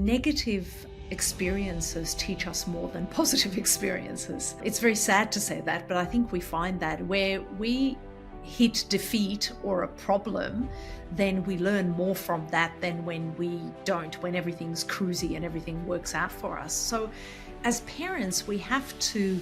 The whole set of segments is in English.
negative experiences teach us more than positive experiences. It's very sad to say that, but I think we find that where we hit defeat or a problem, then we learn more from that than when we don't, when everything's cruisy and everything works out for us. So as parents, we have to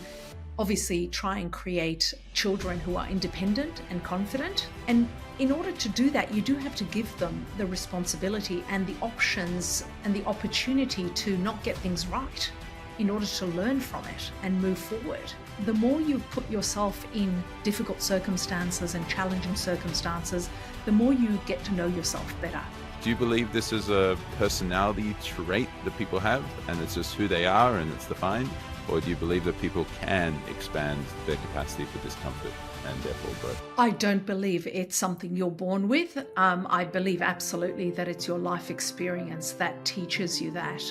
obviously try and create children who are independent and confident. And in order to do that, you do have to give them the responsibility and the options and the opportunity to not get things right in order to learn from it and move forward. The more you put yourself in difficult circumstances and challenging circumstances, the more you get to know yourself better. Do you believe this is a personality trait that people have and it's just who they are and it's defined? Or do you believe that people can expand their capacity for discomfort and therefore growth? I don't believe it's something you're born with. I believe absolutely that it's your life experience that teaches you that.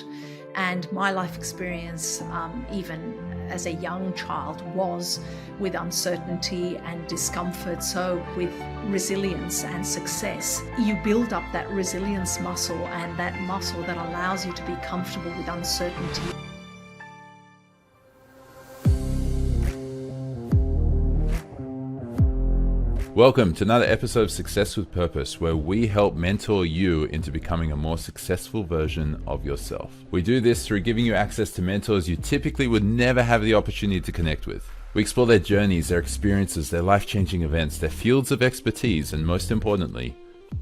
And my life experience, even as a young child, was with uncertainty and discomfort. So with resilience and success, you build up that resilience muscle, and that muscle that allows you to be comfortable with uncertainty. Welcome to another episode of Success with Purpose, where we help mentor you into becoming a more successful version of yourself. We do this through giving you access to mentors you typically would never have the opportunity to connect with. We explore their journeys, their experiences, their life-changing events, their fields of expertise, and most importantly,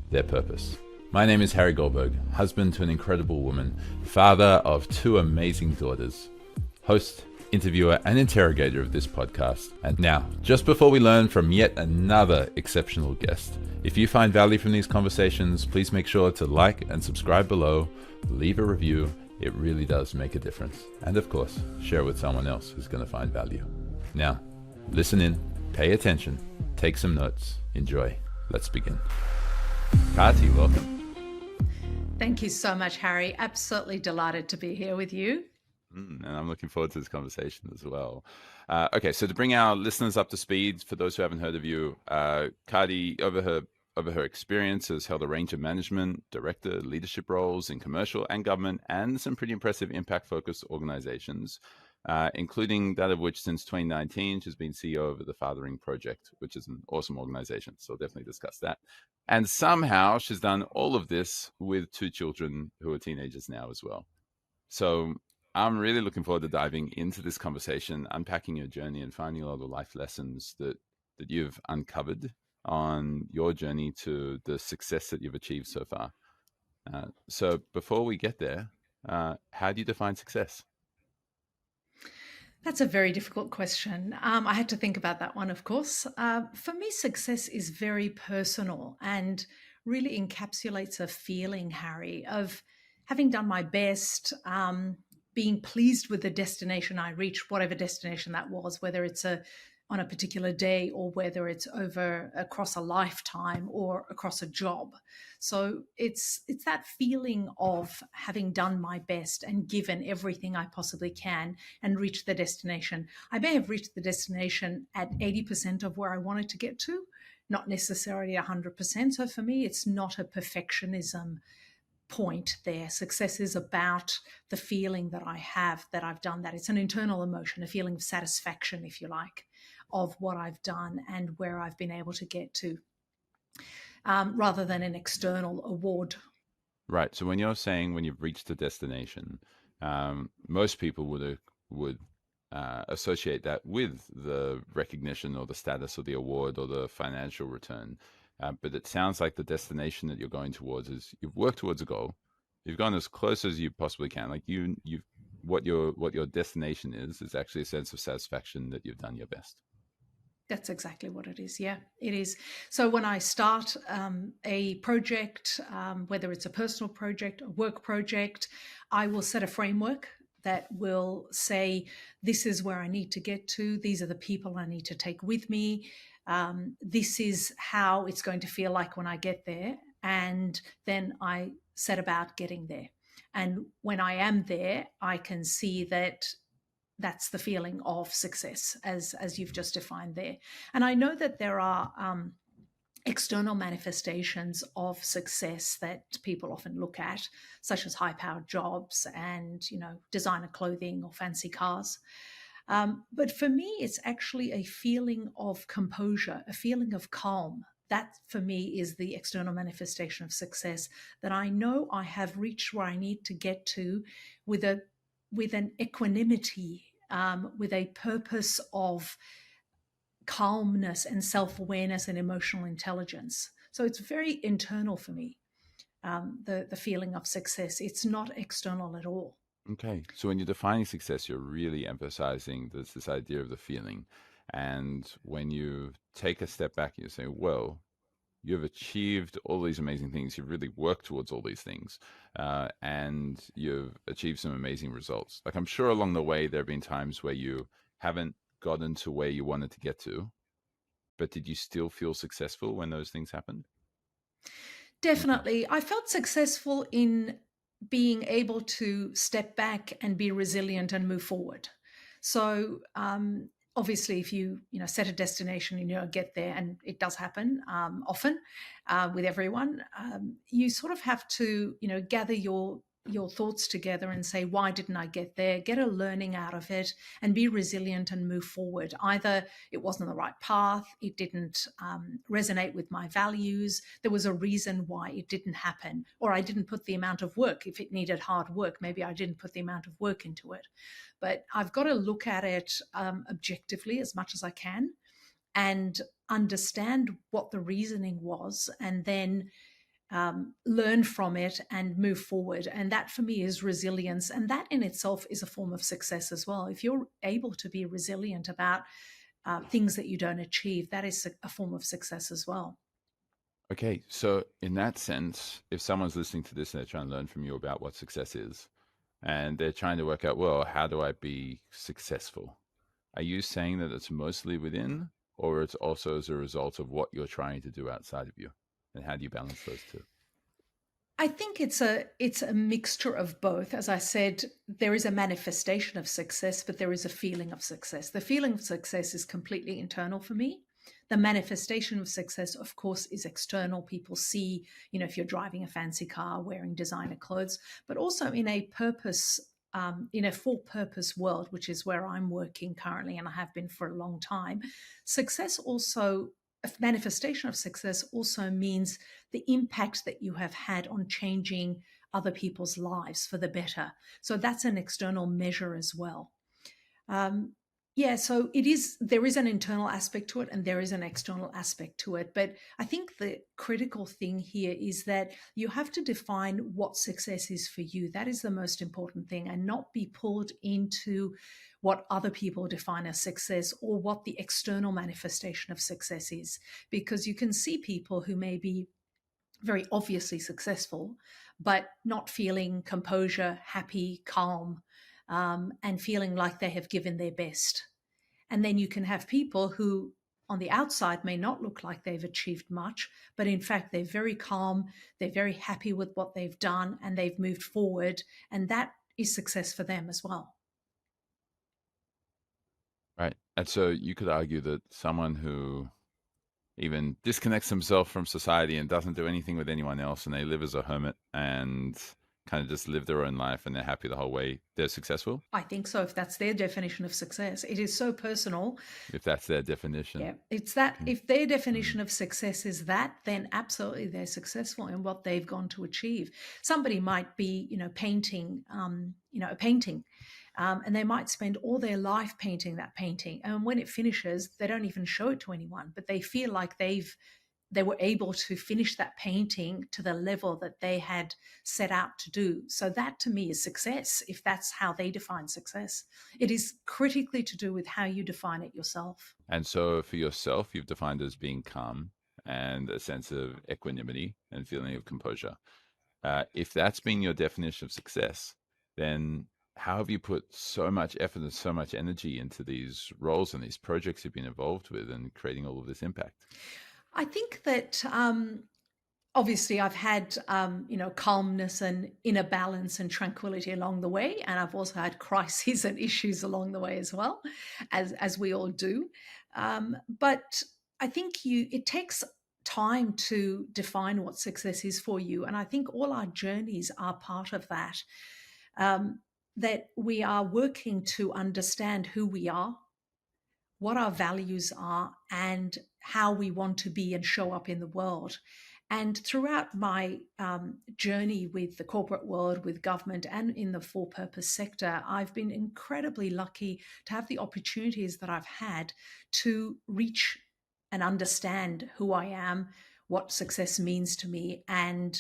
their purpose. My name is Harry Goldberg, husband to an incredible woman, father of 2 amazing daughters, host, interviewer and interrogator of this podcast. And now, just before we learn from yet another exceptional guest, if you find value from these conversations, please make sure to like and subscribe below, leave a review. It really does make a difference. And of course, share with someone else who's going to find value. Now, listen in, pay attention, take some notes, enjoy. Let's begin. Kati, welcome. Thank you so much, Harry. Absolutely delighted to be here with you. And I'm looking forward to this conversation as well. Okay, so to bring our listeners up to speed, for those who haven't heard of you, Kati, over her experience, has held a range of management, director, leadership roles in commercial and government, and some pretty impressive impact-focused organizations, including that of which since 2019, she's been CEO of the Fathering Project, which is an awesome organization. So we'll definitely discuss that. And somehow she's done all of this with 2 children who are teenagers now as well. So I'm really looking forward to diving into this conversation, unpacking your journey and finding a lot of life lessons that you've uncovered on your journey to the success that you've achieved so far. So before we get there, how do you define success? That's a very difficult question. I had to think about that one, of course. For me, success is very personal and really encapsulates a feeling, Harry, of having done my best, being pleased with the destination I reached, whatever destination that was, whether it's on a particular day or whether it's across a lifetime or across a job. So it's that feeling of having done my best and given everything I possibly can and reached the destination. I may have reached the destination at 80% of where I wanted to get to, not necessarily 100%. So for me, it's not a perfectionism point there. Success is about the feeling that I have that I've done that. It's an internal emotion, a feeling of satisfaction, if you like, of what I've done and where I've been able to get to, rather than an external award. Right. So when you're saying when you've reached the destination, most people would associate that with the recognition or the status or the award or the financial return. But it sounds like the destination that you're going towards is you've worked towards a goal. You've gone as close as you possibly can. Like what your destination is actually a sense of satisfaction that you've done your best. That's exactly what it is. Yeah, it is. So when I start a project, whether it's a personal project, a work project, I will set a framework that will say, this is where I need to get to. These are the people I need to take with me. This is how it's going to feel like when I get there. And then I set about getting there. And when I am there, I can see that that's the feeling of success as you've just defined there. And I know that there are external manifestations of success that people often look at, such as high-powered jobs and, designer clothing or fancy cars. But for me, it's actually a feeling of composure, a feeling of calm. That for me is the external manifestation of success, that I know I have reached where I need to get to with an equanimity, with a purpose of calmness and self-awareness and emotional intelligence. So it's very internal for me, the feeling of success. It's not external at all. Okay. So when you're defining success, you're really emphasizing this idea of the feeling. And when you take a step back, you say, well, you've achieved all these amazing things. You've really worked towards all these things, and you've achieved some amazing results. Like, I'm sure along the way, there have been times where you haven't gotten to where you wanted to get to, but did you still feel successful when those things happened? Okay. Definitely. I felt successful in being able to step back and be resilient and move forward. So, obviously, if you set a destination and get there, and it does happen often with everyone, you sort of have to gather your thoughts together and say, why didn't I get there? Get a learning out of it and be resilient and move forward. Either it wasn't the right path, it didn't resonate with my values, there was a reason why it didn't happen, or I didn't put the amount of work. If it needed hard work, maybe I didn't put the amount of work into it. But I've got to look at it objectively as much as I can and understand what the reasoning was, and then learn from it and move forward. And that for me is resilience. And that in itself is a form of success as well. If you're able to be resilient about things that you don't achieve, that is a form of success as well. Okay. So in that sense, if someone's listening to this and they're trying to learn from you about what success is, and they're trying to work out, well, how do I be successful? Are you saying that it's mostly within, or it's also as a result of what you're trying to do outside of you? And how do you balance those two? I think it's a mixture of both. As I said, there is a manifestation of success, but there is a feeling of success. The feeling of success is completely internal for me. The manifestation of success, of course, is external. People see, if you're driving a fancy car, wearing designer clothes, but also in a purpose, in a full purpose world, which is where I'm working currently, and I have been for a long time. Success also, a manifestation of success also means the impact that you have had on changing other people's lives for the better. So that's an external measure as well. Um, yeah, so there is an internal aspect to it and there is an external aspect to it. But I think the critical thing here is that you have to define what success is for you. That is the most important thing, and not be pulled into what other people define as success or what the external manifestation of success is. Because you can see people who may be very obviously successful, but not feeling composure, happy, calm, and feeling like they have given their best. And then you can have people who on the outside may not look like they've achieved much, but in fact, they're very calm, they're very happy with what they've done, and they've moved forward. And that is success for them as well. Right. And so you could argue that someone who even disconnects themselves from society and doesn't do anything with anyone else, and they live as a hermit and kind of just live their own life and they're happy the whole way, they're successful? I think so, if that's their definition of success. It is so personal. If that's their definition. Yeah, it's that. If their definition of success is that, then absolutely they're successful in what they've gone to achieve. Somebody might be, painting, a painting, and they might spend all their life painting that painting. And when it finishes, they don't even show it to anyone, but they feel like they were able to finish that painting to the level that they had set out to do. So that to me is success, if that's how they define success. It is critically to do with how you define it yourself. And so for yourself, you've defined as being calm and a sense of equanimity and feeling of composure. If that's been your definition of success, then how have you put so much effort and so much energy into these roles and these projects you've been involved with and creating all of this impact? I think that obviously I've had, calmness and inner balance and tranquility along the way. And I've also had crises and issues along the way as well, as we all do. But I think it takes time to define what success is for you. And I think all our journeys are part of that. That we are working to understand who we are, what our values are, and how we want to be and show up in the world. And throughout my journey with the corporate world, with government, and in the for purpose sector, I've been incredibly lucky to have the opportunities that I've had to reach and understand who I am, what success means to me, and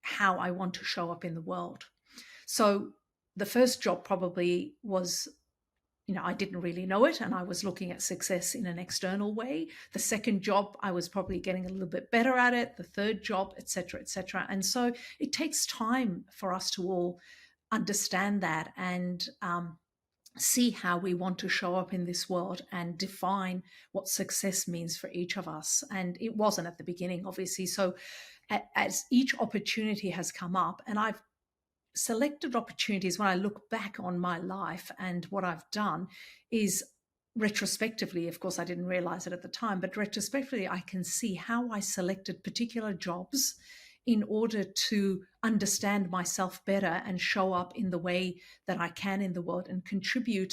how I want to show up in the world. So the first job probably was, I didn't really know it, and I was looking at success in an external way. The second job, I was probably getting a little bit better at it. The third job, et cetera, et cetera. And so it takes time for us to all understand that and see how we want to show up in this world and define what success means for each of us. And it wasn't at the beginning, obviously. So as each opportunity has come up, and I've selected opportunities, when I look back on my life and what I've done, is retrospectively, of course, I didn't realize it at the time, but retrospectively, I can see how I selected particular jobs in order to understand myself better and show up in the way that I can in the world and contribute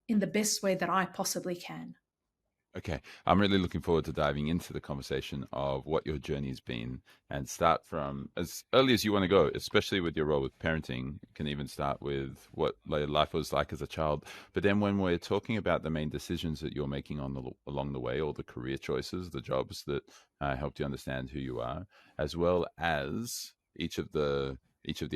in the best way that I possibly can. Okay, I'm really looking forward to diving into the conversation of what your journey has been and start from as early as you want to go, especially with your role with parenting. You can even start with what life was like as a child. But then when we're talking about the main decisions that you're making along the way, or the career choices, the jobs that helped you understand who you are, as well as each of the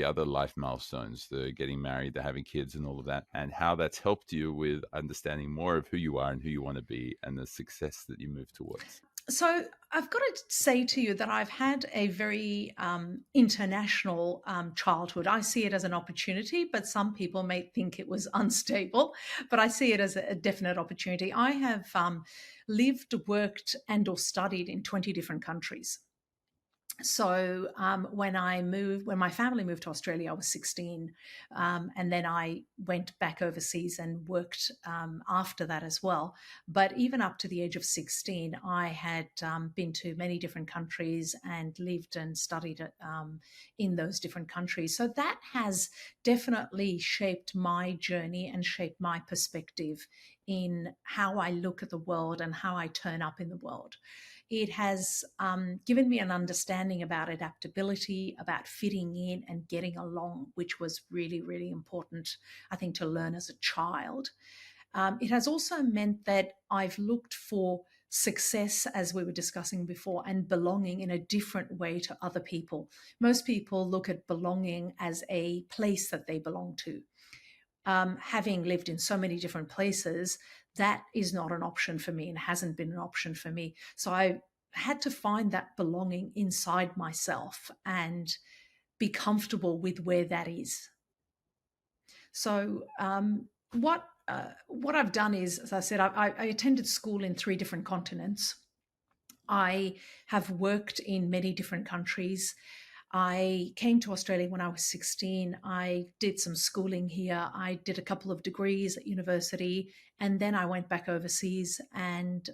other life milestones, the getting married, the having kids and all of that, and how that's helped you with understanding more of who you are and who you want to be and the success that you move towards. So I've got to say to you that I've had a very international childhood. I see it as an opportunity, but some people may think it was unstable, but I see it as a definite opportunity. I have lived, worked, and or studied in 20 different countries. So when my family moved to Australia, I was 16, and then I went back overseas and worked after that as well. But even up to the age of 16, I had been to many different countries and lived and studied in those different countries. So that has definitely shaped my journey and shaped my perspective in how I look at the world and how I turn up in the world. It has given me an understanding about adaptability, about fitting in and getting along, which was really, really important, I think, to learn as a child. It has also meant that I've looked for success, as we were discussing before, and belonging in a different way to other people. Most people look at belonging as a place that they belong to. Having lived in so many different places, that is not an option for me and hasn't been an option for me. So I had to find that belonging inside myself and be comfortable with where that is. So what I've done is, as I said, I attended school in 3 different continents. I have worked in many different countries. I came to Australia when I was 16. I did some schooling here. I did a couple of degrees at university, and then I went back overseas and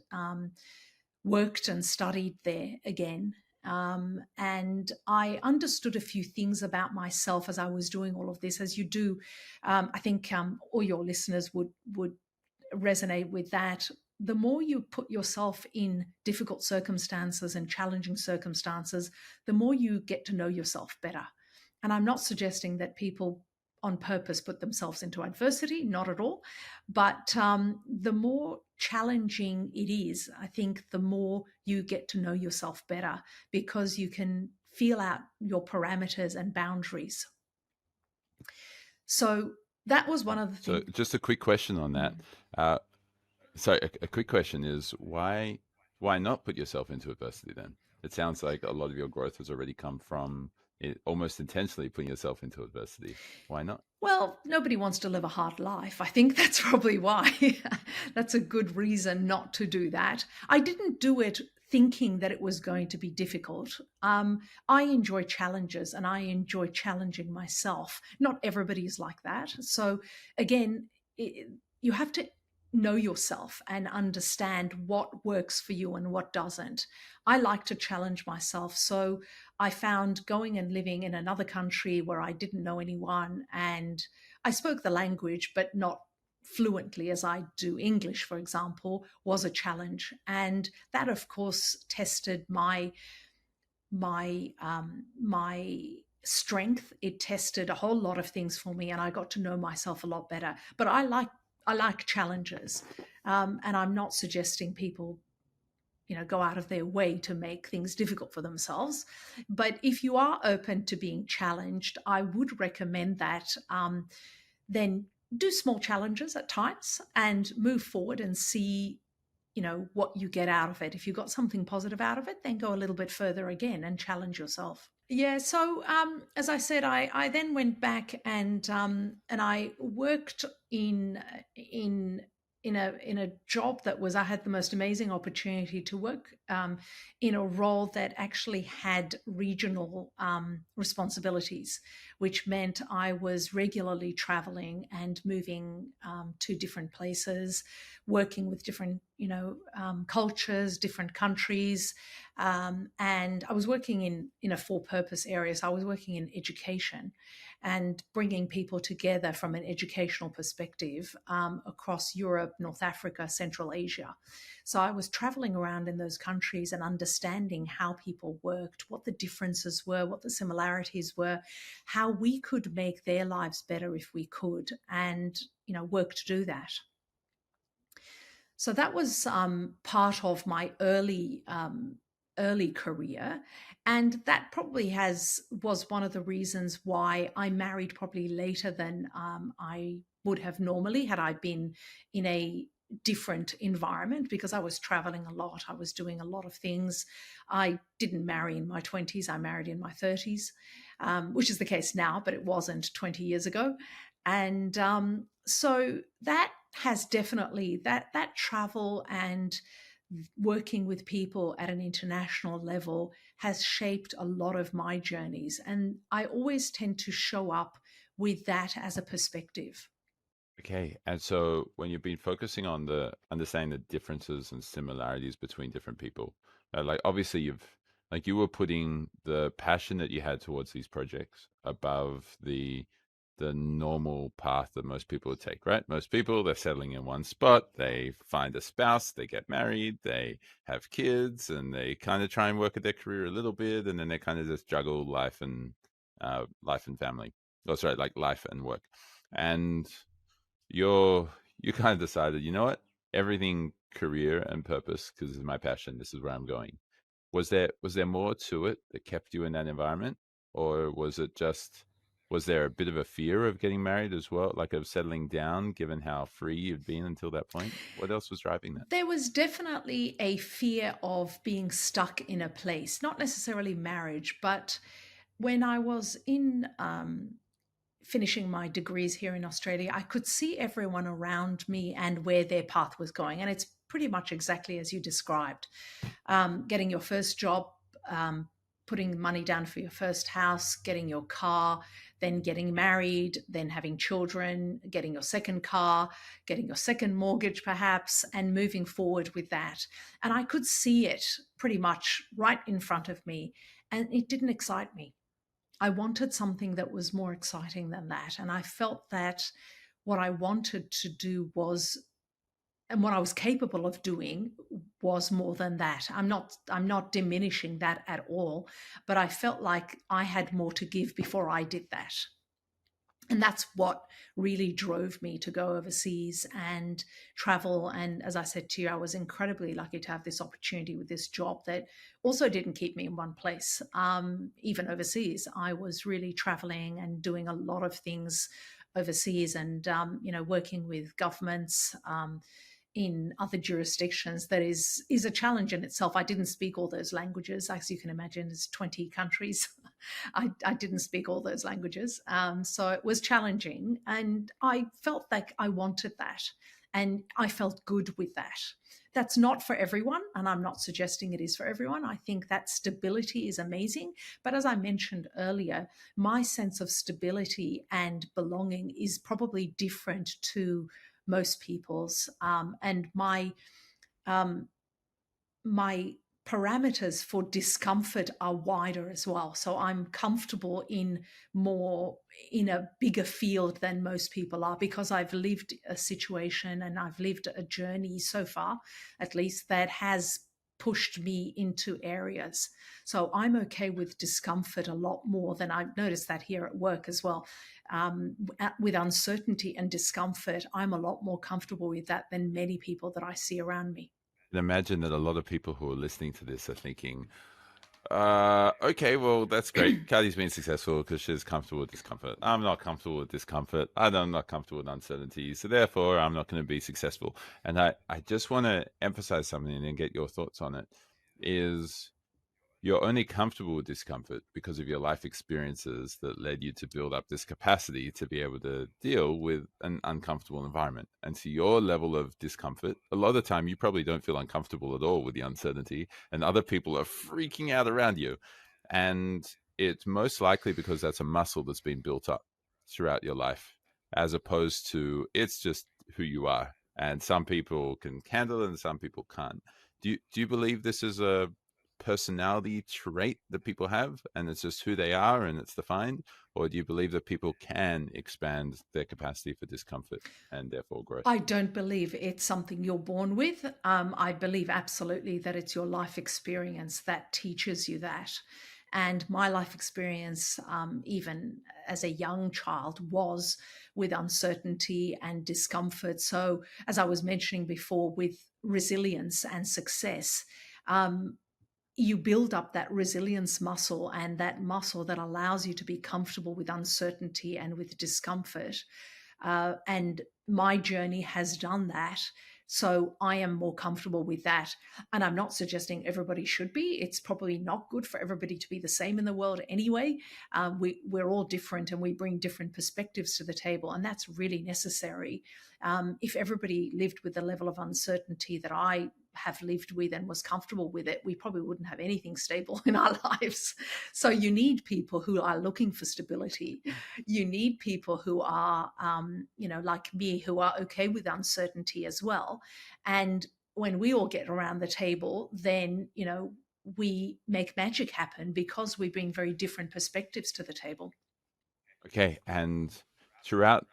worked and studied there again. And I understood a few things about myself as I was doing all of this, as you do. I think all your listeners would resonate with that. The more you put yourself in difficult circumstances and challenging circumstances, the more you get to know yourself better. And I'm not suggesting that people on purpose put themselves into adversity, not at all. But the more challenging it is, I think the more you get to know yourself better, because you can feel out your parameters and boundaries. So that was one of the things. So just a quick question on that. So a quick question is, why not put yourself into adversity then? It sounds like a lot of your growth has already come from it, almost intentionally putting yourself into adversity. Why not? Well, nobody wants to live a hard life. I think that's probably why. That's a good reason not to do that. I didn't do it thinking that it was going to be difficult. I enjoy challenges and I enjoy challenging myself. Not everybody is like that. So again, you have to know yourself and understand what works for you and what doesn't. I like to challenge myself. So I found going and living in another country where I didn't know anyone and I spoke the language, but not fluently as I do English, for example, was a challenge. And that, of course, tested my strength. It tested a whole lot of things for me, and I got to know myself a lot better. But I like challenges, and I'm not suggesting people go out of their way to make things difficult for themselves. But if you are open to being challenged, I would recommend that. Then do small challenges at times and move forward and see what you get out of it. If you got something positive out of it, then go a little bit further again and challenge yourself. Yeah, so as I said, I then went back and I worked in in a job that was, I had the most amazing opportunity to work in a role that actually had regional responsibilities, which meant I was regularly traveling and moving to different places, working with different cultures, different countries, and I was working in a for-purpose area. So I was working in education and bringing people together from an educational perspective across Europe, North Africa, Central Asia. So I was traveling around in those countries and understanding how people worked, what the differences were, what the similarities were, how we could make their lives better if we could, and work to do that. So that was part of my early career, and that probably was one of the reasons why I married probably later than I would have normally had I been in a different environment, because I was traveling a lot. I was doing a lot of things. I didn't marry in my 20s. I married in my 30s, which is the case now, but it wasn't 20 years ago. And so that has definitely, that travel and working with people at an international level has shaped a lot of my journeys. And I always tend to show up with that as a perspective. Okay. And so when you've been focusing on the understanding the differences and similarities between different people, like obviously you were putting the passion that you had towards these projects above the normal path that most people would take, right? Most people, they're settling in one spot, they find a spouse, they get married, they have kids, and they kind of try and work at their career a little bit, and then they kind of just juggle life and family. Oh, sorry, like life and work. And you kind of decided, you know what? Everything career and purpose, because this is my passion, this is where I'm going. Was there more to it that kept you in that environment? Or was there a bit of a fear of getting married as well, like of settling down, given how free you'd been until that point? What else was driving that? There was definitely a fear of being stuck in a place, not necessarily marriage, but when I was in finishing my degrees here in Australia, I could see everyone around me and where their path was going. And it's pretty much exactly as you described. Getting your first job, putting money down for your first house, getting your car, then getting married, then having children, getting your second car, getting your second mortgage perhaps, and moving forward with that. And I could see it pretty much right in front of me, and it didn't excite me. I wanted something that was more exciting than that. And I felt that what I wanted to do was, and what I was capable of doing was more than that. I'm not diminishing that at all, but I felt like I had more to give before I did that. And that's what really drove me to go overseas and travel. And as I said to you, I was incredibly lucky to have this opportunity with this job that also didn't keep me in one place. Even overseas, I was really traveling and doing a lot of things overseas, and working with governments in other jurisdictions. That is a challenge in itself. I didn't speak all those languages, as you can imagine. There's 20 countries. I didn't speak all those languages, so it was challenging, and I felt like I wanted that, and I felt good with that. That's not for everyone, and I'm not suggesting it is for everyone. I think that stability is amazing, but as I mentioned earlier, my sense of stability and belonging is probably different to most people's. And um, my parameters for discomfort are wider as well. So I'm comfortable in a bigger field than most people are, because I've lived a situation and I've lived a journey so far, at least, that has pushed me into areas. So I'm okay with discomfort a lot more than I've noticed that here at work as well. With uncertainty and discomfort, I'm a lot more comfortable with that than many people that I see around me. And imagine that a lot of people who are listening to this are thinking, okay, well, that's great. Kati's been successful because she's comfortable with discomfort. I'm not comfortable with discomfort. I'm not comfortable with uncertainty. So therefore, I'm not going to be successful. And I just want to emphasize something and get your thoughts on it, is you're only comfortable with discomfort because of your life experiences that led you to build up this capacity to be able to deal with an uncomfortable environment. And to your level of discomfort, a lot of the time you probably don't feel uncomfortable at all with the uncertainty, and other people are freaking out around you. And it's most likely because that's a muscle that's been built up throughout your life, as opposed to it's just who you are. And some people can handle it and some people can't. Do you believe this is a personality trait that people have and it's just who they are and it's defined? Or do you believe that people can expand their capacity for discomfort and therefore growth? I don't believe it's something you're born with. I believe absolutely that it's your life experience that teaches you that. And my life experience, even as a young child, was with uncertainty and discomfort. So, as I was mentioning before, with resilience and success, you build up that resilience muscle, and that muscle that allows you to be comfortable with uncertainty and with discomfort. And my journey has done that. So I am more comfortable with that. And I'm not suggesting everybody should be. It's probably not good for everybody to be the same in the world anyway. We're all different and we bring different perspectives to the table. And that's really necessary. If everybody lived with the level of uncertainty that I have lived with and was comfortable with it, we probably wouldn't have anything stable in our lives. So you need people who are looking for stability. You need people who are, like me, who are okay with uncertainty as well. And when we all get around the table, then, we make magic happen because we bring very different perspectives to the table. Okay, and throughout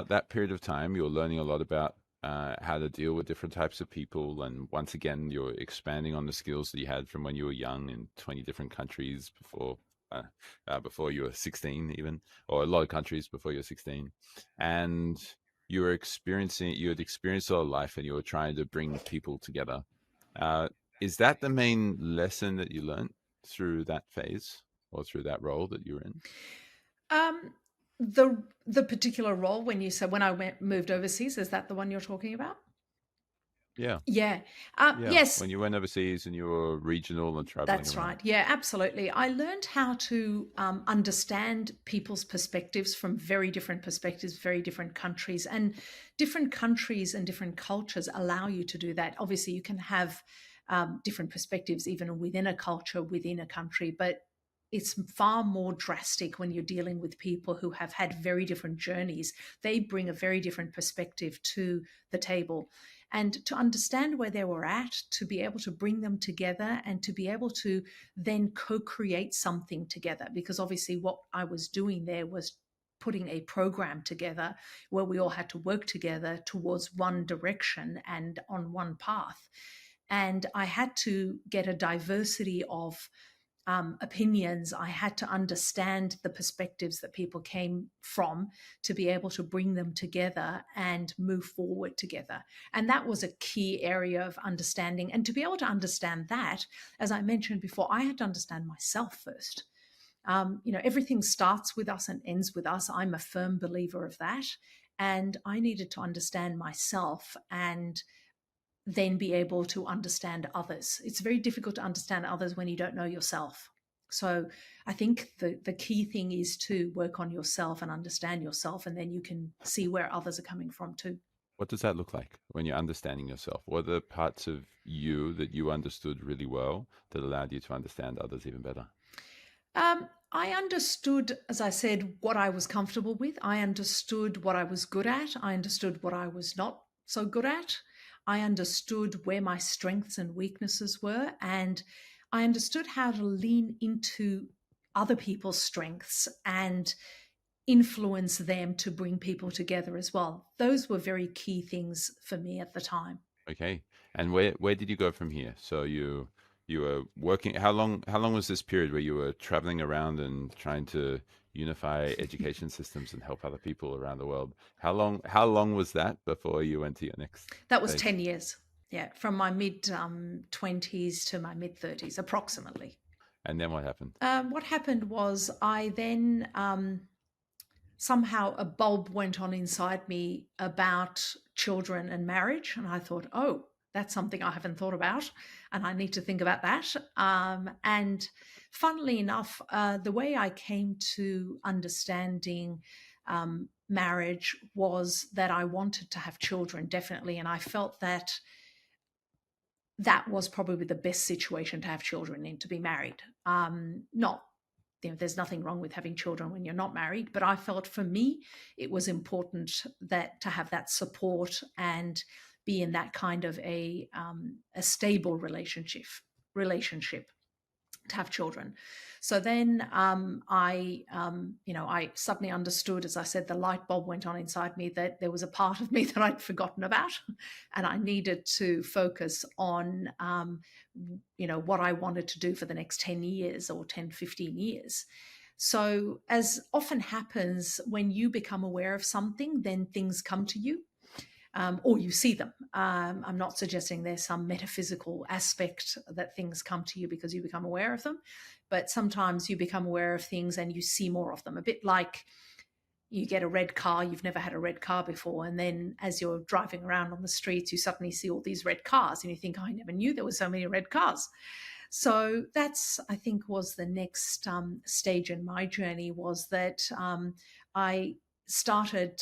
that period of time, you're learning a lot about how to deal with different types of people, and once again, you're expanding on the skills that you had from when you were young in 20 different countries before you were 16, even, or a lot of countries before you were 16, and you had experienced a lot of life, and you were trying to bring people together. Is that the main lesson that you learned through that phase or through that role that you were in? Um, the particular role, when you said when I moved overseas, is that the one you're talking about? Yeah. Yeah. Yeah, Yes, when you went overseas and you were regional and traveling that's around. right. Yeah, absolutely. I learned how to understand people's perspectives from very different perspectives, very different countries, and different countries and different cultures allow you to do that. Obviously, you can have different perspectives even within a culture, within a country, but it's far more drastic when you're dealing with people who have had very different journeys. They bring a very different perspective to the table. And to understand where they were at, to be able to bring them together and to be able to then co-create something together. Because obviously, what I was doing there was putting a program together where we all had to work together towards one direction and on one path. And I had to get a diversity of opinions. I had to understand the perspectives that people came from to be able to bring them together and move forward together. And that was a key area of understanding. And to be able to understand that, as I mentioned before, I had to understand myself first. Everything starts with us and ends with us. I'm a firm believer of that. And I needed to understand myself and then be able to understand others. It's very difficult to understand others when you don't know yourself. So I think the key thing is to work on yourself and understand yourself, and then you can see where others are coming from too. What does that look like when you're understanding yourself? What are the parts of you that you understood really well that allowed you to understand others even better? I understood, as I said, what I was comfortable with. I understood what I was good at. I understood what I was not so good at. I understood where my strengths and weaknesses were, and I understood how to lean into other people's strengths and influence them to bring people together as well. Those were very key things for me at the time. Okay. And where did you go from here? So you were working. How long was this period where you were traveling around and trying to unify education systems and help other people around the world? How long was that before you went to your next That was stage? 10 years. Yeah, from my mid 20s to my mid 30s, approximately. And then what happened? What happened was I then somehow a bulb went on inside me about children and marriage. And I thought, oh, that's something I haven't thought about. And I need to think about that. And funnily enough, the way I came to understanding marriage was that I wanted to have children, definitely. And I felt that that was probably the best situation to have children in, to be married. Not, there's nothing wrong with having children when you're not married, but I felt for me it was important that to have that support and be in that kind of a stable relationship to have children. So then I suddenly understood, as I said, the light bulb went on inside me that there was a part of me that I'd forgotten about, and I needed to focus on, what I wanted to do for the next 10 years or 10, 15 years. So, as often happens when you become aware of something, then things come to you, or you see them. I'm not suggesting there's some metaphysical aspect that things come to you because you become aware of them, but sometimes you become aware of things and you see more of them. A bit like you get a red car, you've never had a red car before, and then as you're driving around on the streets, you suddenly see all these red cars and you think, I never knew there were so many red cars. So that's, I think, was the next stage in my journey, was that I started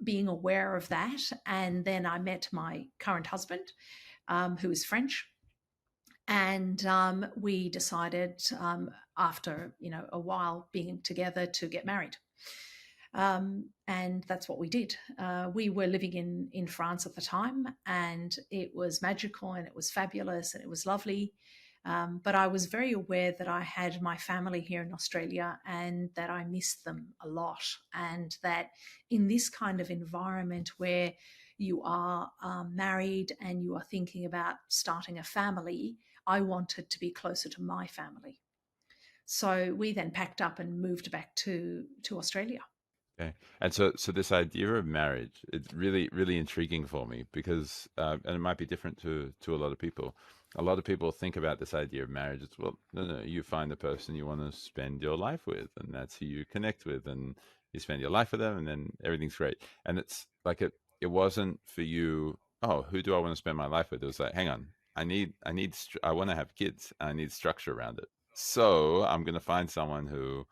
being aware of that. And then I met my current husband, who is French. And we decided, after a while being together, to get married. And that's what we did. We were living in France at the time, and it was magical and it was fabulous and it was lovely. But I was very aware that I had my family here in Australia and that I missed them a lot. And that in this kind of environment where you are married and you are thinking about starting a family, I wanted to be closer to my family. So we then packed up and moved back to Australia. Okay. And so this idea of marriage, it's really, really intriguing for me because, and it might be different to a lot of people. A lot of people think about this idea of marriage. It's, well, no, you find the person you want to spend your life with, and that's who you connect with, and you spend your life with them, and then everything's great. And it's like it wasn't for you, oh, who do I want to spend my life with? It was like, hang on, I want to have kids. I need structure around it. So I'm going to find someone who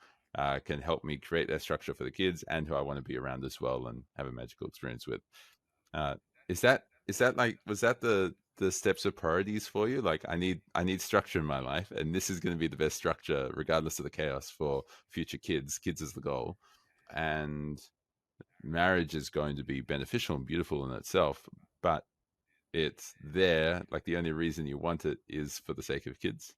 can help me create that structure for the kids and who I want to be around as well and have a magical experience with. Uh, is that like, was that the steps of priorities for you? Like, I need structure in my life, and this is going to be the best structure regardless of the chaos for future kids. Kids is the goal, and marriage is going to be beneficial and beautiful in itself, but it's there, like the only reason you want it is for the sake of kids.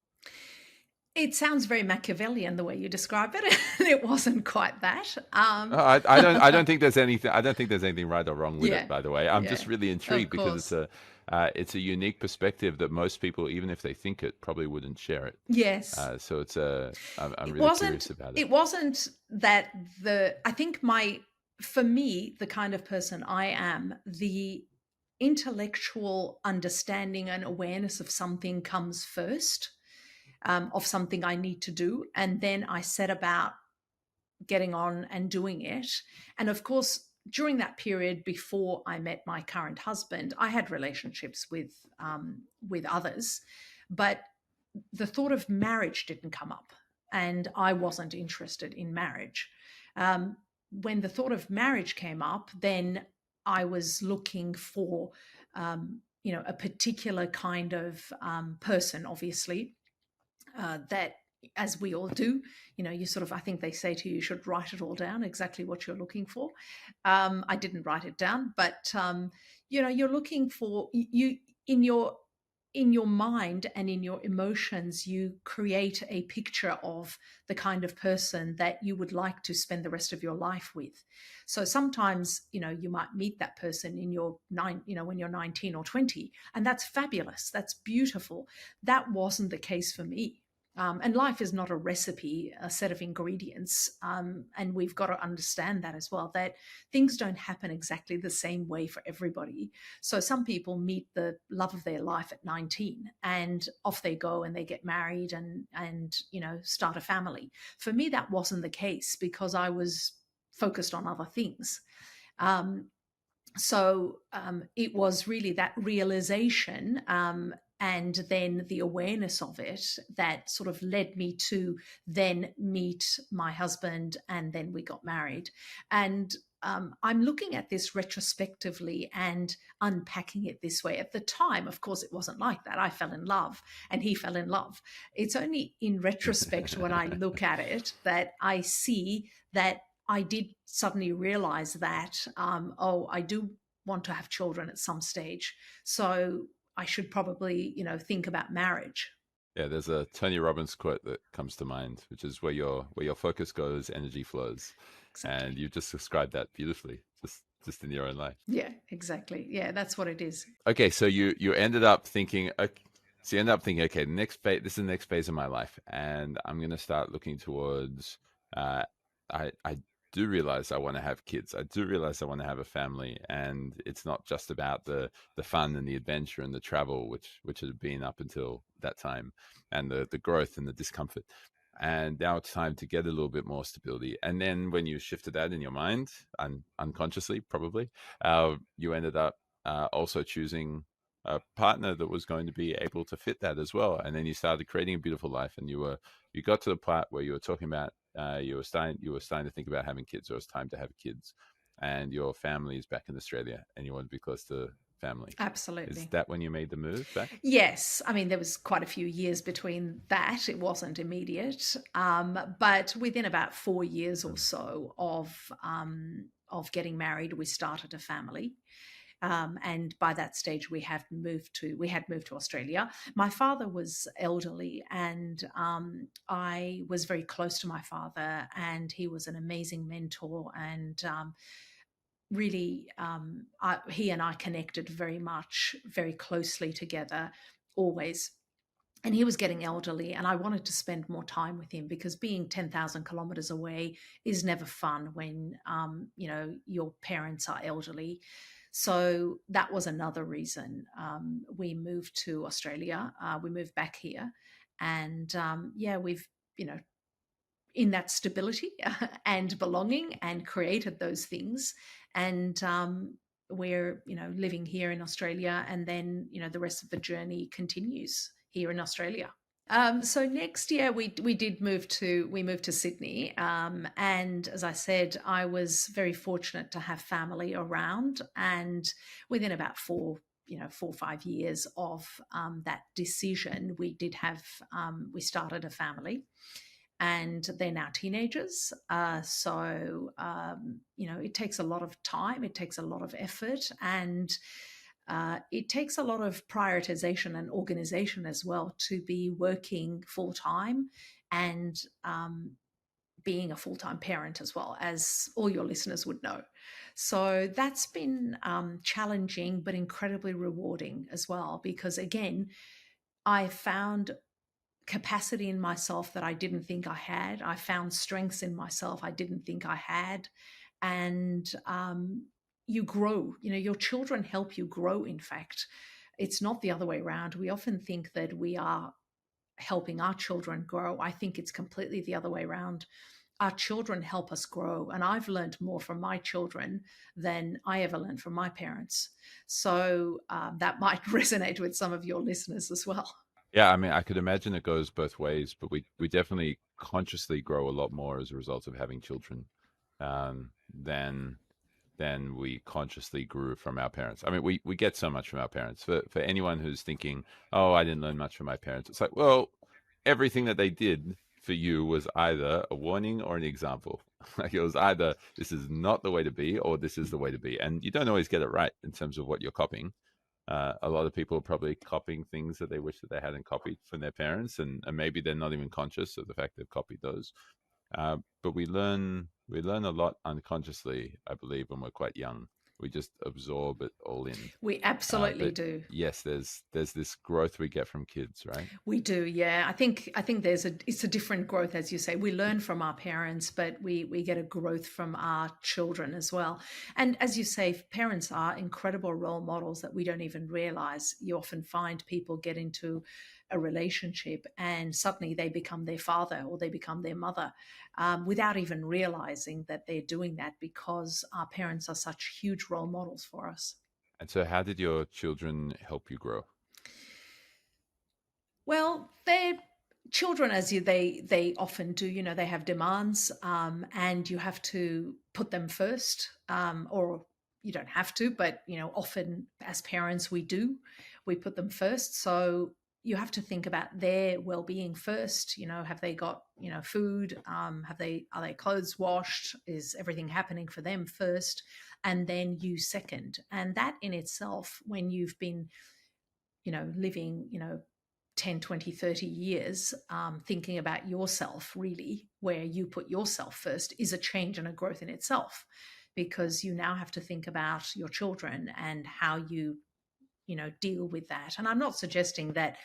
It sounds very Machiavellian the way you describe it, and it wasn't quite that. I don't think there's anything. I don't think there's anything right or wrong with it. Yeah, By the way, I'm just yeah, really of intrigued because course. it's a unique perspective that most people, even if they think it, probably wouldn't share it. Yes. So it's a. I'm It really curious wasn't about it. it wasn't that I think for me, the kind of person I am, the intellectual understanding and awareness of something comes first, of something I need to do. And then I set about getting on and doing it. And of course, during that period before I met my current husband, I had relationships with others, but the thought of marriage didn't come up, and I wasn't interested in marriage. When the thought of marriage came up, then I was looking for, a particular kind of person, obviously, that as we all do, you sort of, I think they say to you, you should write it all down, exactly what you're looking for. I didn't write it down, but you're looking for you in your mind and in your emotions, you create a picture of the kind of person that you would like to spend the rest of your life with. So sometimes, you might meet that person in your when you're 19 or 20, and that's fabulous. That's beautiful. That wasn't the case for me. And life is not a recipe, a set of ingredients. And we've got to understand that as well, that things don't happen exactly the same way for everybody. So some people meet the love of their life at 19 and off they go and they get married and start a family. For me, that wasn't the case because I was focused on other things. It was really that realization and then the awareness of it that sort of led me to then meet my husband, and then we got married. And I'm looking at this retrospectively and unpacking it this way. At the time, of course, it wasn't like that. I fell in love and he fell in love. It's only in retrospect when I look at it that I see that I did suddenly realize that, I do want to have children at some stage. So I should probably, think about marriage. Yeah, there's a Tony Robbins quote that comes to mind, which is where your focus goes, energy flows. Exactly. And you just described that beautifully, just in your own life. Yeah, exactly. Yeah, that's what it is. Okay, so you ended up thinking, okay, okay, the next phase, this is the next phase of my life, and I'm going to start looking towards. I do realize I want to have kids. I do realize I want to have a family, and it's not just about the fun and the adventure and the travel, which had been up until that time, and the growth and the discomfort. And now it's time to get a little bit more stability. And then when you shifted that in your mind, unconsciously probably, you ended up also choosing a partner that was going to be able to fit that as well. And then you started creating a beautiful life, and you got to the part where you were talking about you were starting to think about having kids, or it's time to have kids, and your family is back in Australia, and you want to be close to family. Is Absolutely. that when you made the move back? Yes. I mean, there was quite a few years between that. It wasn't immediate. But within about 4 years or so of getting married, we started a family. And by that stage, we had moved to Australia. My father was elderly, and I was very close to my father, and he was an amazing mentor. And really, he and I connected very much, very closely together, always. And he was getting elderly, and I wanted to spend more time with him because being 10,000 kilometers away is never fun when your parents are elderly. So that was another reason we moved to Australia. We moved back here, and we've in that stability and belonging and created those things, and we're living here in Australia, and then the rest of the journey continues here in Australia. So next year we moved to Sydney, and as I said, I was very fortunate to have family around, and within about 4 or 5 years of that decision, we started a family, and they're now teenagers. It takes a lot of time, it takes a lot of effort, and it takes a lot of prioritization and organization as well to be working full time and being a full time parent as well, as all your listeners would know. So that's been challenging, but incredibly rewarding as well, because again, I found capacity in myself that I didn't think I had. I found strengths in myself I didn't think I had. And you grow, your children help you grow. In fact, it's not the other way around. We often think that we are helping our children grow. I think it's completely the other way around. Our children help us grow. And I've learned more from my children than I ever learned from my parents. So that might resonate with some of your listeners as well. Yeah, I mean, I could imagine it goes both ways, but we definitely consciously grow a lot more as a result of having children than we consciously grew from our parents. I mean, we get so much from our parents. For anyone who's thinking, oh, I didn't learn much from my parents, it's like, well, everything that they did for you was either a warning or an example. Like it was either this is not the way to be or this is the way to be. And you don't always get it right in terms of what you're copying. A lot of people are probably copying things that they wish that they hadn't copied from their parents, and maybe they're not even conscious of the fact they've copied those. But we learn a lot unconsciously, I believe, when we're quite young. We just absorb it all in. We absolutely But do. yes, there's this growth we get from kids, right? We do, yeah. I think it's a different growth, as you say. We learn from our parents, but we get a growth from our children as well. And as you say, parents are incredible role models that we don't even realize. You often find people get into a relationship and suddenly they become their father or they become their mother, without even realizing that they're doing that because our parents are such huge role models for us. And so, how did your children help you grow? Well, they're children, as they often do. You know, they have demands, and you have to put them first, or you don't have to, but often as parents we do. We put them first, so you have to think about their well-being first. Have they got food? Have they Are their clothes washed? Is everything happening for them first, and then you second? And that in itself, when you've been living 10, 20, 30 years, thinking about yourself, really, where you put yourself first, is a change and a growth in itself, because you now have to think about your children and how you deal with that. And I'm not suggesting that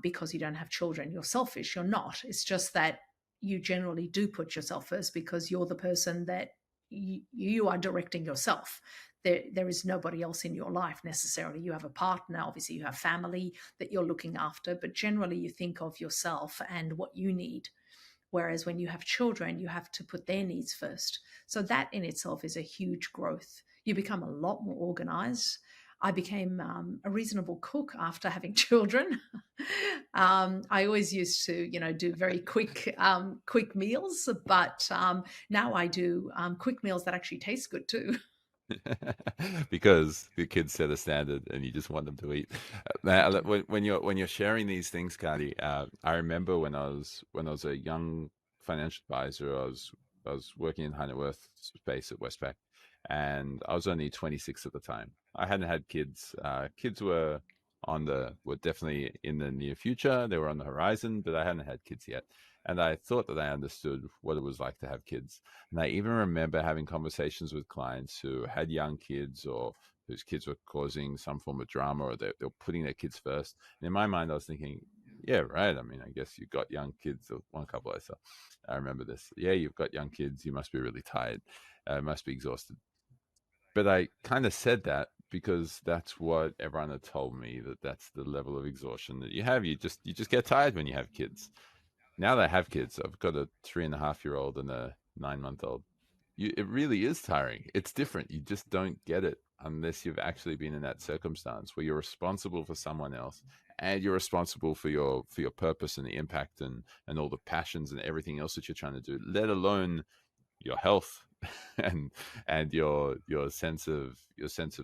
because you don't have children you're selfish. You're not. It's just that you generally do put yourself first because you're the person that you are directing yourself. There is nobody else in your life necessarily. You have a partner, obviously you have family that you're looking after, but generally you think of yourself and what you need. Whereas when you have children, you have to put their needs first. So that in itself is a huge growth. You become a lot more organized. I became a reasonable cook after having children. I always used to, do very quick meals, but now I do quick meals that actually taste good too. Because the kids set a standard and you just want them to eat. When you're sharing these things, Kati, I remember when I was a young financial advisor, I was working in high net worth space at Westpac, and I was only 26 at the time. I hadn't had kids. Kids were definitely in the near future. They were on the horizon, but I hadn't had kids yet. And I thought that I understood what it was like to have kids. And I even remember having conversations with clients who had young kids or whose kids were causing some form of drama, or they were putting their kids first. And in my mind, I was thinking, yeah, right. I mean, I guess you've got young kids. One couple I saw, I remember this. Yeah, you've got young kids. You must be really tired. Must be exhausted. But I kind of said that because that's what everyone had told me, that that's the level of exhaustion that you have. You just get tired when you have kids. Now that I have kids, I've got a 3.5-year-old and a 9-month-old. It really is tiring. It's different. You just don't get it unless you've actually been in that circumstance where you're responsible for someone else and you're responsible for your purpose and the impact and all the passions and everything else that you're trying to do, let alone your health and your sense of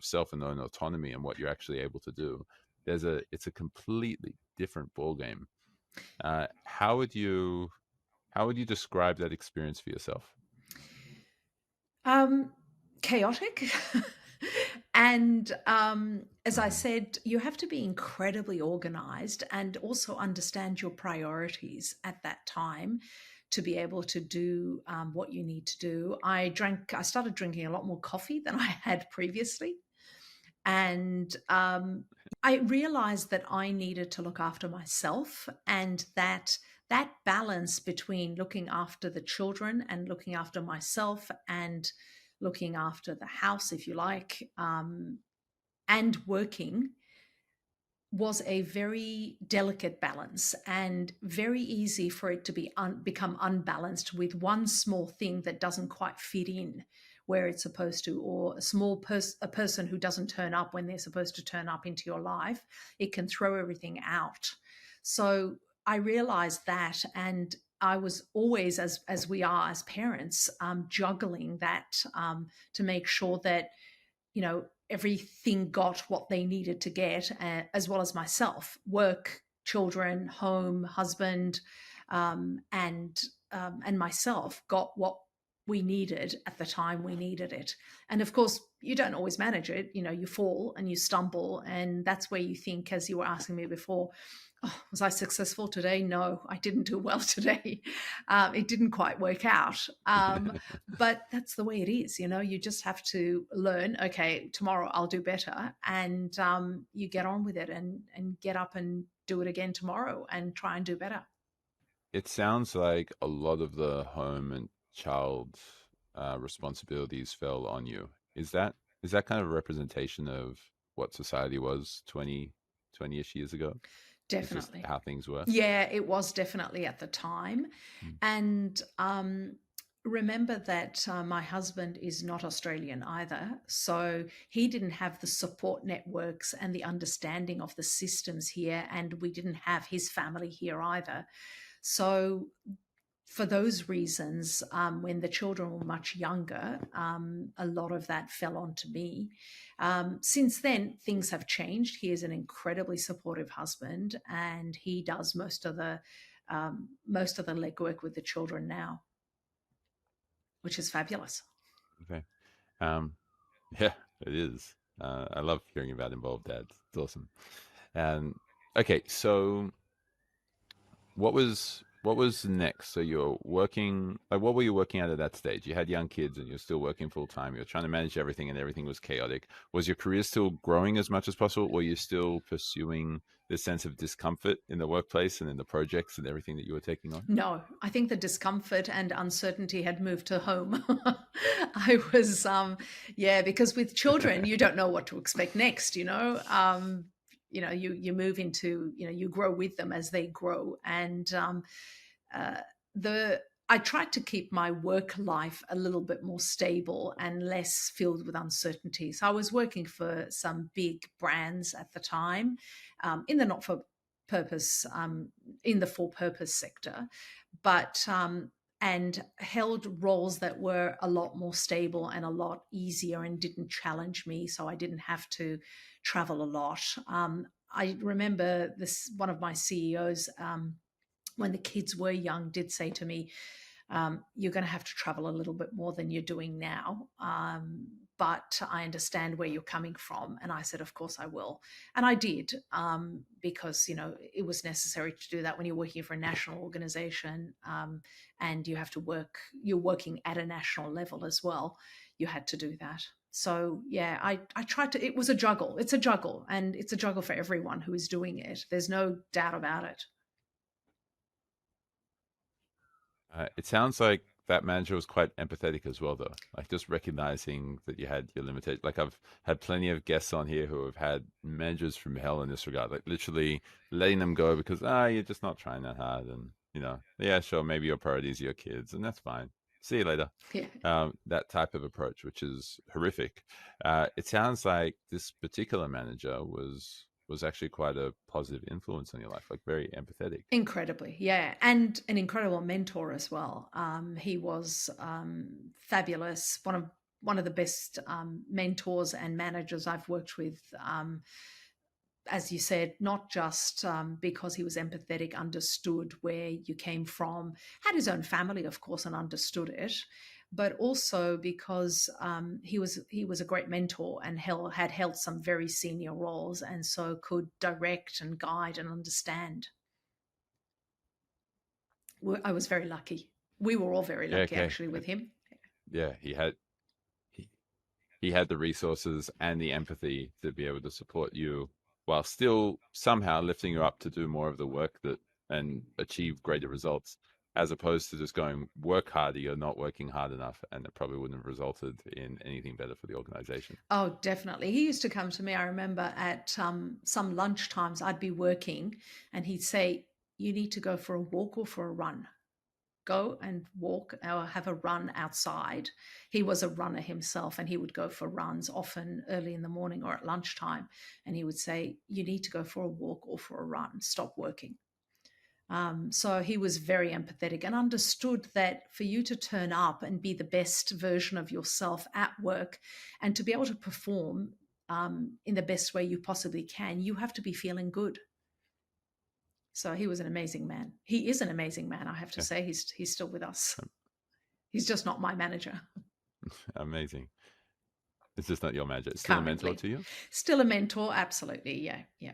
self and own autonomy and what you're actually able to do. It's a completely different ball game. How would you describe that experience for yourself? Um, Chaotic. And as I Mhm. said, you have to be incredibly organized and also understand your priorities at that time to be able to do what you need to do. I started drinking a lot more coffee than I had previously. And I realized that I needed to look after myself, and that balance between looking after the children and looking after myself and looking after the house, if you like, and working was a very delicate balance and very easy for it to become unbalanced with one small thing that doesn't quite fit in where it's supposed to, or a person who doesn't turn up when they're supposed to turn up into your life. It can throw everything out. So I realized that, and I was always, as we are as parents, juggling that, to make sure that everything got what they needed to get, as well as myself: work, children, home, husband. and myself got what we needed at the time we needed it. And of course, you don't always manage it. You fall and you stumble, and that's where you think, as you were asking me before, oh, was I successful today? No, I didn't do well today. It didn't quite work out. But that's the way it is. You just have to learn, okay, tomorrow I'll do better. And you get on with it and get up and do it again tomorrow and try and do better. It sounds like a lot of the home and child responsibilities fell on you. Is that kind of a representation of what society was 20-ish years ago? It's just Definitely. how things were. Yeah, it was definitely at the time. Mm. And remember that my husband is not Australian either. So he didn't have the support networks and the understanding of the systems here. And we didn't have his family here either. So for those reasons, when the children were much younger, a lot of that fell onto me. Since then, things have changed. He is an incredibly supportive husband, and he does most of the legwork with the children now, which is fabulous. Okay. Um, yeah, it is. I love hearing about involved dads. It's awesome. And okay, so what was next? So you're working, like, what were you working at that stage? You had young kids and you're still working full time. You're trying to manage everything and everything was chaotic. Was your career still growing as much as possible? Were you still pursuing this sense of discomfort in the workplace and in the projects and everything that you were taking on? No, I think the discomfort and uncertainty had moved to home. I was, yeah, because with children, you don't know what to expect next, you move into, you grow with them as they grow. And uh, I tried to keep my work life a little bit more stable and less filled with uncertainty. So I was working for some big brands at the time, in the not for purpose, in the for purpose sector, but and held roles that were a lot more stable and a lot easier and didn't challenge me. So I didn't have to travel a lot. I remember this, one of my CEOs, when the kids were young, did say to me, you're going to have to travel a little bit more than you're doing now. But I understand where you're coming from. And I said, of course I will. And I did, because, it was necessary to do that when you're working for a national organization, and you have to you're working at a national level as well. You had to do that. So yeah, I tried to, it was a juggle. It's a juggle, and it's a juggle for everyone who is doing it. There's no doubt about it. It sounds like that manager was quite empathetic as well, though. Like, just recognizing that you had your limited. Like, I've had plenty of guests on here who have had managers from hell in this regard. Like, literally letting them go because you're just not trying that hard, and yeah, sure, maybe your priorities are your kids, and that's fine. See you later. Yeah. That type of approach, which is horrific. It sounds like this particular manager was actually quite a positive influence on your life, like very empathetic. Incredibly, yeah, and an incredible mentor as well. He was fabulous. One of the best mentors and managers I've worked with. As you said, not just because he was empathetic, understood where you came from, had his own family, of course, and understood it, but also because he was a great mentor and had held some very senior roles, and so could direct and guide and understand. I was very lucky. We were all very Yeah, lucky, okay. actually, with him. Yeah, he, he had the resources and the empathy to be able to support you while still somehow lifting you up to do more of the work that and achieve greater results, as opposed to just going work harder. You're not working hard enough, and it probably wouldn't have resulted in anything better for the organization. Oh, definitely. He used to come to me, I remember, at some lunch times. I'd be working, and he'd say, you need to go for a walk or for a run. Go and walk or have a run outside. He was a runner himself, and he would go for runs often early in the morning or at lunchtime. And he would say, you need to go for a walk or for a run. Stop working. So he was very empathetic and understood that for you to turn up and be the best version of yourself at work and to be able to perform in the best way you possibly can, you have to be feeling good. So he was an amazing man. He is an amazing man, I have to Okay. say. He's still with us. He's just not my manager Amazing. It's just not your manager. It's still a mentor currently. to you? Still a mentor, absolutely. Yeah, yeah.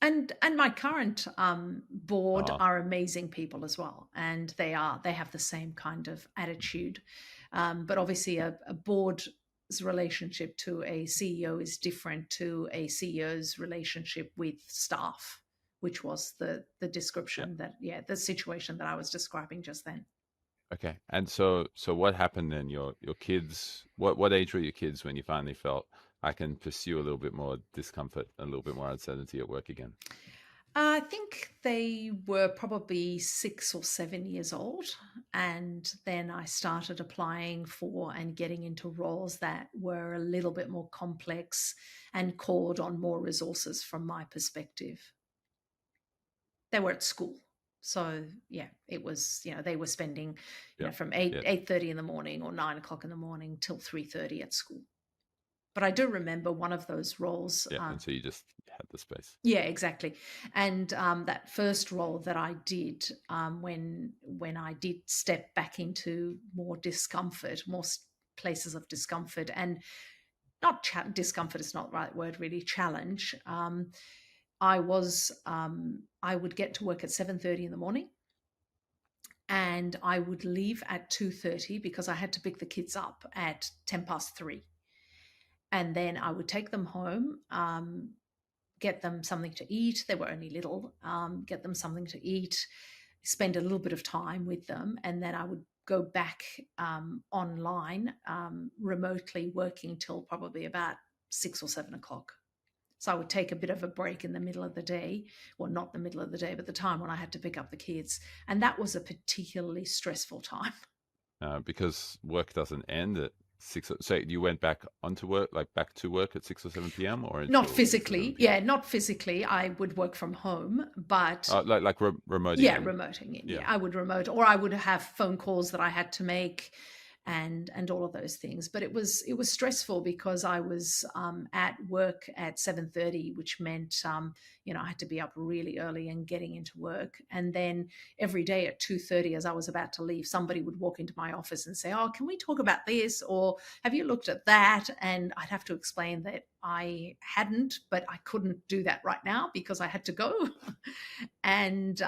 And my current board Oh, are amazing people as well, and they have the same kind of attitude. But obviously, a board's relationship to a CEO is different to a CEO's relationship with staff, which was the yeah. description that the situation that I was describing just then. Okay. And so what happened then? Your kids, what age were your kids when you finally felt I can pursue a little bit more discomfort, a little bit more uncertainty at work again? I think they were probably 6 or 7 years old. And then I started applying for and getting into roles that were a little bit more complex and called on more resources from my perspective. They were at school. So yeah, it was, they were spending, Yeah. from 8, Yeah. 8:30 in the morning or 9 o'clock in the morning till 3:30 at school. But I do remember one of those roles. Yeah. And so you just had the space. Yeah, exactly. And that first role that I did, when I did step back into more discomfort, places of discomfort, and not discomfort is not the right word, really challenge. I would get to work at 7:30 in the morning, and I would leave at 2:30 because I had to pick the kids up at 3:10, and then I would take them home. Get them something to eat. They were only little. Get them something to eat, spend a little bit of time with them, and then I would go back online, remotely working till probably about 6 or 7 o'clock. So I would take a bit of a break in the middle of the day, well, not the middle of the day, but the time when I had to pick up the kids. And that was a particularly stressful time. Because work doesn't end at 6. So you went back onto work, like back to work at 6 or 7 p.m. or Not until 6 or 7 physically. p.m.? Yeah, not physically. I would work from home, but Remoting yeah, in. remoting in. Yeah. Yeah, I would remote, or I would have phone calls that I had to make, and all of those things. But it was stressful because I was at work at 7:30, which meant I had to be up really early and getting into work. And then every day at 2:30, as I was about to leave, somebody would walk into my office and say, "Oh, can we talk about this?" Or "Have you looked at that?" And I'd have to explain that I hadn't, but I couldn't do that right now because I had to go. And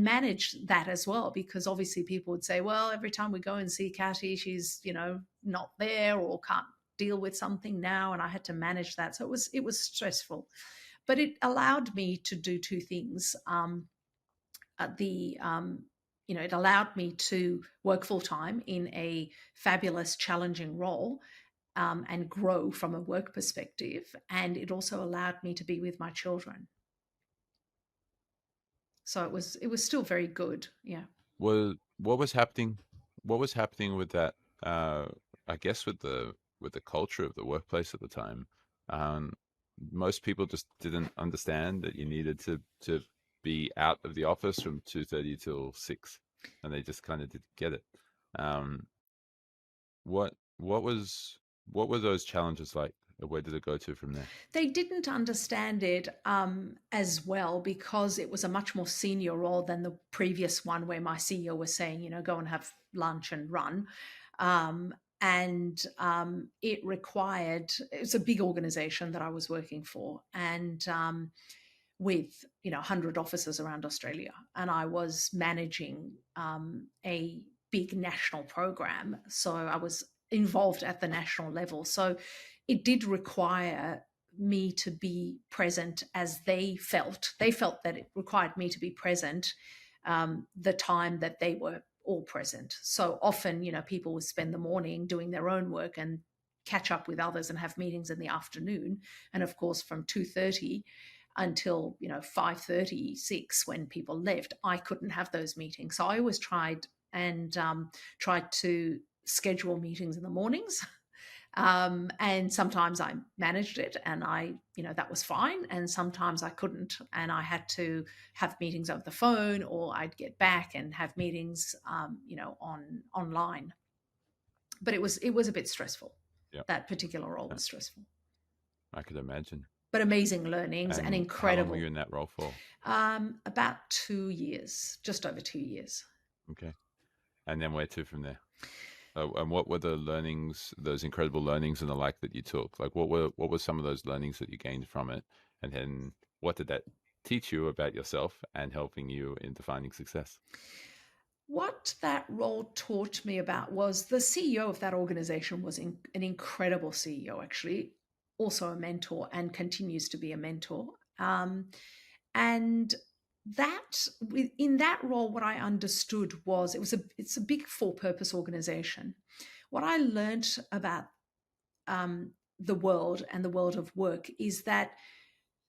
manage that as well, because obviously people would say, well, every time we go and see Kati, she's not there or can't deal with something now, and I had to manage that. So it was stressful, but it allowed me to do two things. It allowed me to work full time in a fabulous, challenging role, and grow from a work perspective, and it also allowed me to be with my children. So it was still very good. Yeah. Was what was happening? What was happening with that? Uh, I guess with the culture of the workplace at the time. Um, Most people just didn't understand that you needed to be out of the office from 2:30 till 6, and they just kind of didn't get it. Um, what were those challenges like? Where did it go to from there? They didn't understand it as well, because it was a much more senior role than the previous one, where my CEO was saying, go and have lunch and run. And it's a big organization that I was working for, and with 100 offices around Australia, and I was managing a big national program, so I was involved at the national level. So it did require me to be present, as they felt that it required me to be present the time that they were all present. So often, people would spend the morning doing their own work and catch up with others and have meetings in the afternoon. And of course, from 2:30 until 5:36, when people left, I couldn't have those meetings. So I always tried to schedule meetings in the mornings. And sometimes I managed it, and that was fine. And sometimes I couldn't, and I had to have meetings over the phone, or I'd get back and have meetings, online. But it was a bit stressful. Yeah, That particular role yeah, was stressful. I could imagine. but amazing learnings and And how long were you incredible. in that role for? About 2 years, just over 2 years. Okay. And then where to from there? And what were the learnings, those incredible learnings and the like that you took? Like what were some of those learnings that you gained from it? And then what did that teach you about yourself and helping you in defining success? What that role taught me about was the CEO of that organization was an incredible CEO, actually, also a mentor and continues to be a mentor. And that in that role, what I understood was it's a big for purpose organization. What I learned about the world and the world of work is that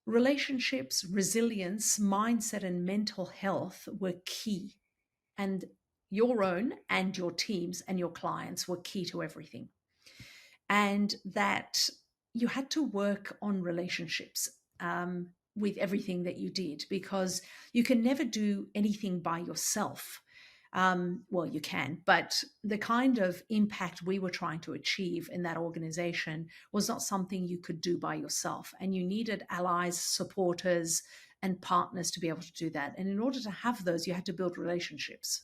relationships, resilience, mindset, and mental health were key, and your own and your teams and your clients were key to everything. And that you had to work on relationships with everything that you did, because you can never do anything by yourself. Well, you can, but the kind of impact we were trying to achieve in that organization was not something you could do by yourself. And you needed allies, supporters, and partners to be able to do that. And in order to have those, you had to build relationships.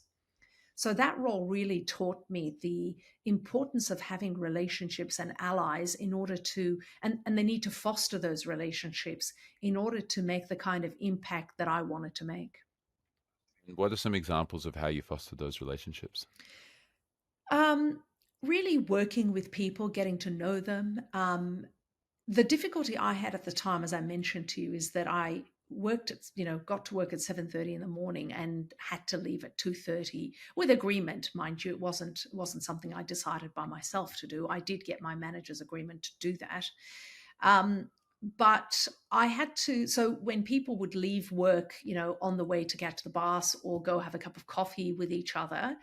So that role really taught me the importance of having relationships and allies in order to, and the need to foster those relationships in order to make the kind of impact that I wanted to make. What are some examples of how you foster those relationships? Um, Really working with people, getting to know them. The difficulty I had at the time, as I mentioned to you, is that I worked at, got to work at 7:30 in the morning and had to leave at 2:30 with agreement, mind you. It wasn't something I decided by myself to do. I did get my manager's agreement to do that. But I had to, so when people would leave work, on the way to get to the bus or go have a cup of coffee with each other,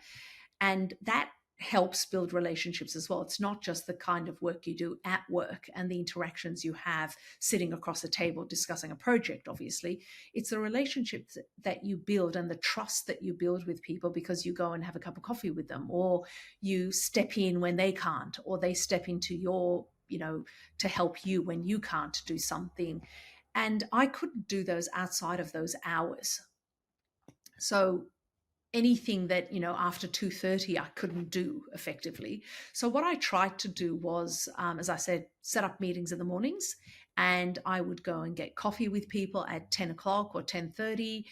and that helps build relationships as well. It's not just the kind of work you do at work and the interactions you have sitting across a table discussing a project, obviously. It's the relationships that you build and the trust that you build with people, because you go and have a cup of coffee with them, or you step in when they can't, or they step into your, to help you when you can't do something. And I couldn't do those outside of those hours. So anything that, after 2:30 I couldn't do effectively. So what I tried to do was, as I said, set up meetings in the mornings, and I would go and get coffee with people at 10 o'clock or 10:30,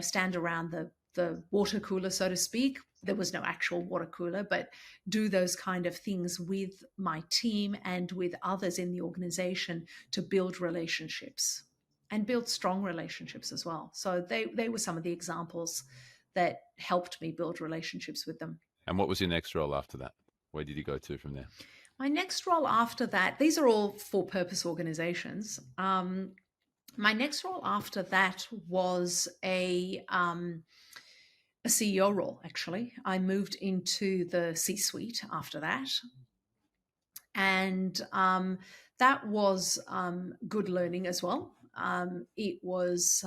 stand around the water cooler, so to speak. There was no actual water cooler, but do those kind of things with my team and with others in the organization to build relationships and build strong relationships as well. So they were some of the examples that helped me build relationships with them. And what was your next role after that? Where did you go to from there? My next role after that, these are all for purpose organizations. My next role after that was a CEO role, actually. I moved into the C suite after that. And that was good learning as well. It was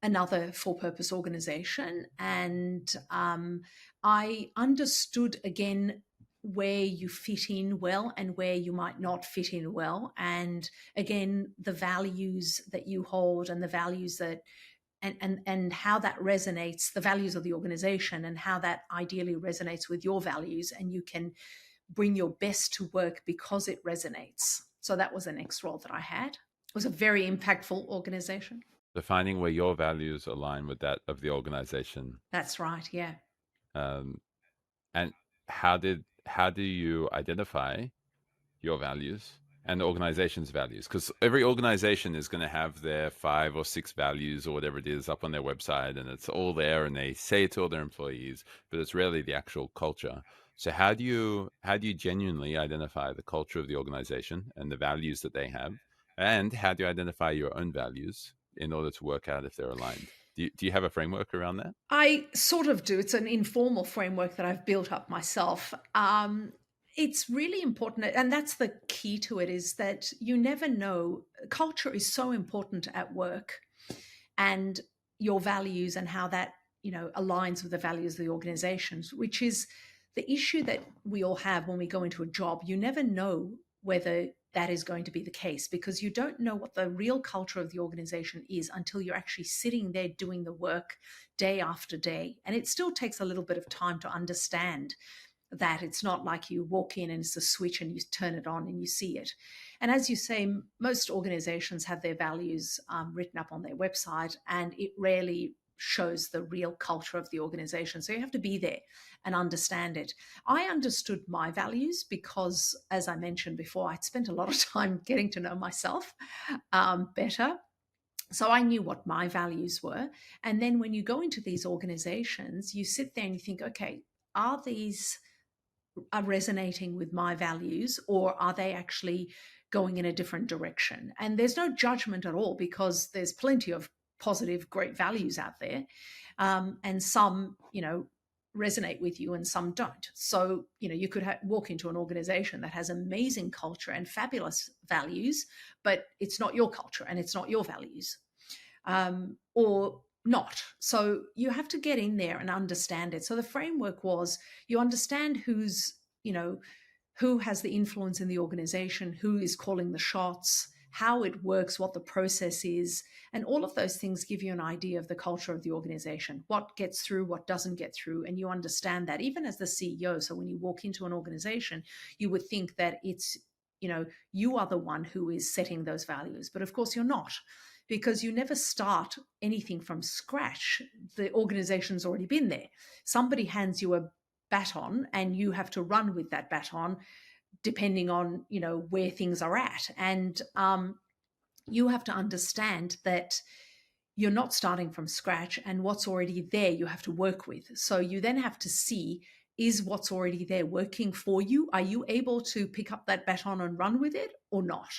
another for purpose organization. And I understood again where you fit in well and where you might not fit in well. And again, the values that you hold and the values that and how that resonates, the values of the organization, and how that ideally resonates with your values, and you can bring your best to work because it resonates. So that was the next role that I had. It was a very impactful organization. Defining where your values align with that of the organization. That's right. Yeah. Um, and how do you identify your values and the organization's values? Because every organization is going to have their 5 or 6 values or whatever it is up on their website, and it's all there, and they say it to all their employees, but it's rarely the actual culture. So how do you genuinely identify the culture of the organization and the values that they have, and how do you identify your own values in order to work out if they're aligned? Do you have a framework around that? I sort of do. It's an informal framework that I've built up myself. It's really important, and that's the key to it, is that you never know. Culture is so important at work, and your values and how that aligns with the values of the organizations, which is the issue that we all have when we go into a job. You never know whether that is going to be the case, because you don't know what the real culture of the organization is until you're actually sitting there doing the work day after day. And it still takes a little bit of time to understand that it's not like you walk in and it's a switch and you turn it on and you see it. And as you say, most organizations have their values written up on their website, and it rarely shows the real culture of the organization. So you have to be there and understand it. I understood my values because, as I mentioned before, I'd spent a lot of time getting to know myself better. So I knew what my values were. And then when you go into these organizations, you sit there and you think, okay, are these are resonating with my values, or are they actually going in a different direction? And there's no judgment at all, because there's plenty of positive, great values out there. And some, resonate with you and some don't. So, you could walk into an organization that has amazing culture and fabulous values, but it's not your culture and it's not your values. Or not. So you have to get in there and understand it. So the framework was, you understand who has the influence in the organization, who is calling the shots, how it works, what the process is, and all of those things give you an idea of the culture of the organization, what gets through, what doesn't get through, and you understand that even as the CEO. So when you walk into an organization, you would think that it's, you are the one who is setting those values, but of course you're not, because you never start anything from scratch. The organization's already been there. Somebody hands you a baton and you have to run with that baton depending on, where things are at. And you have to understand that you're not starting from scratch, and what's already there you have to work with. So you then have to see, is what's already there working for you? Are you able to pick up that baton and run with it or not?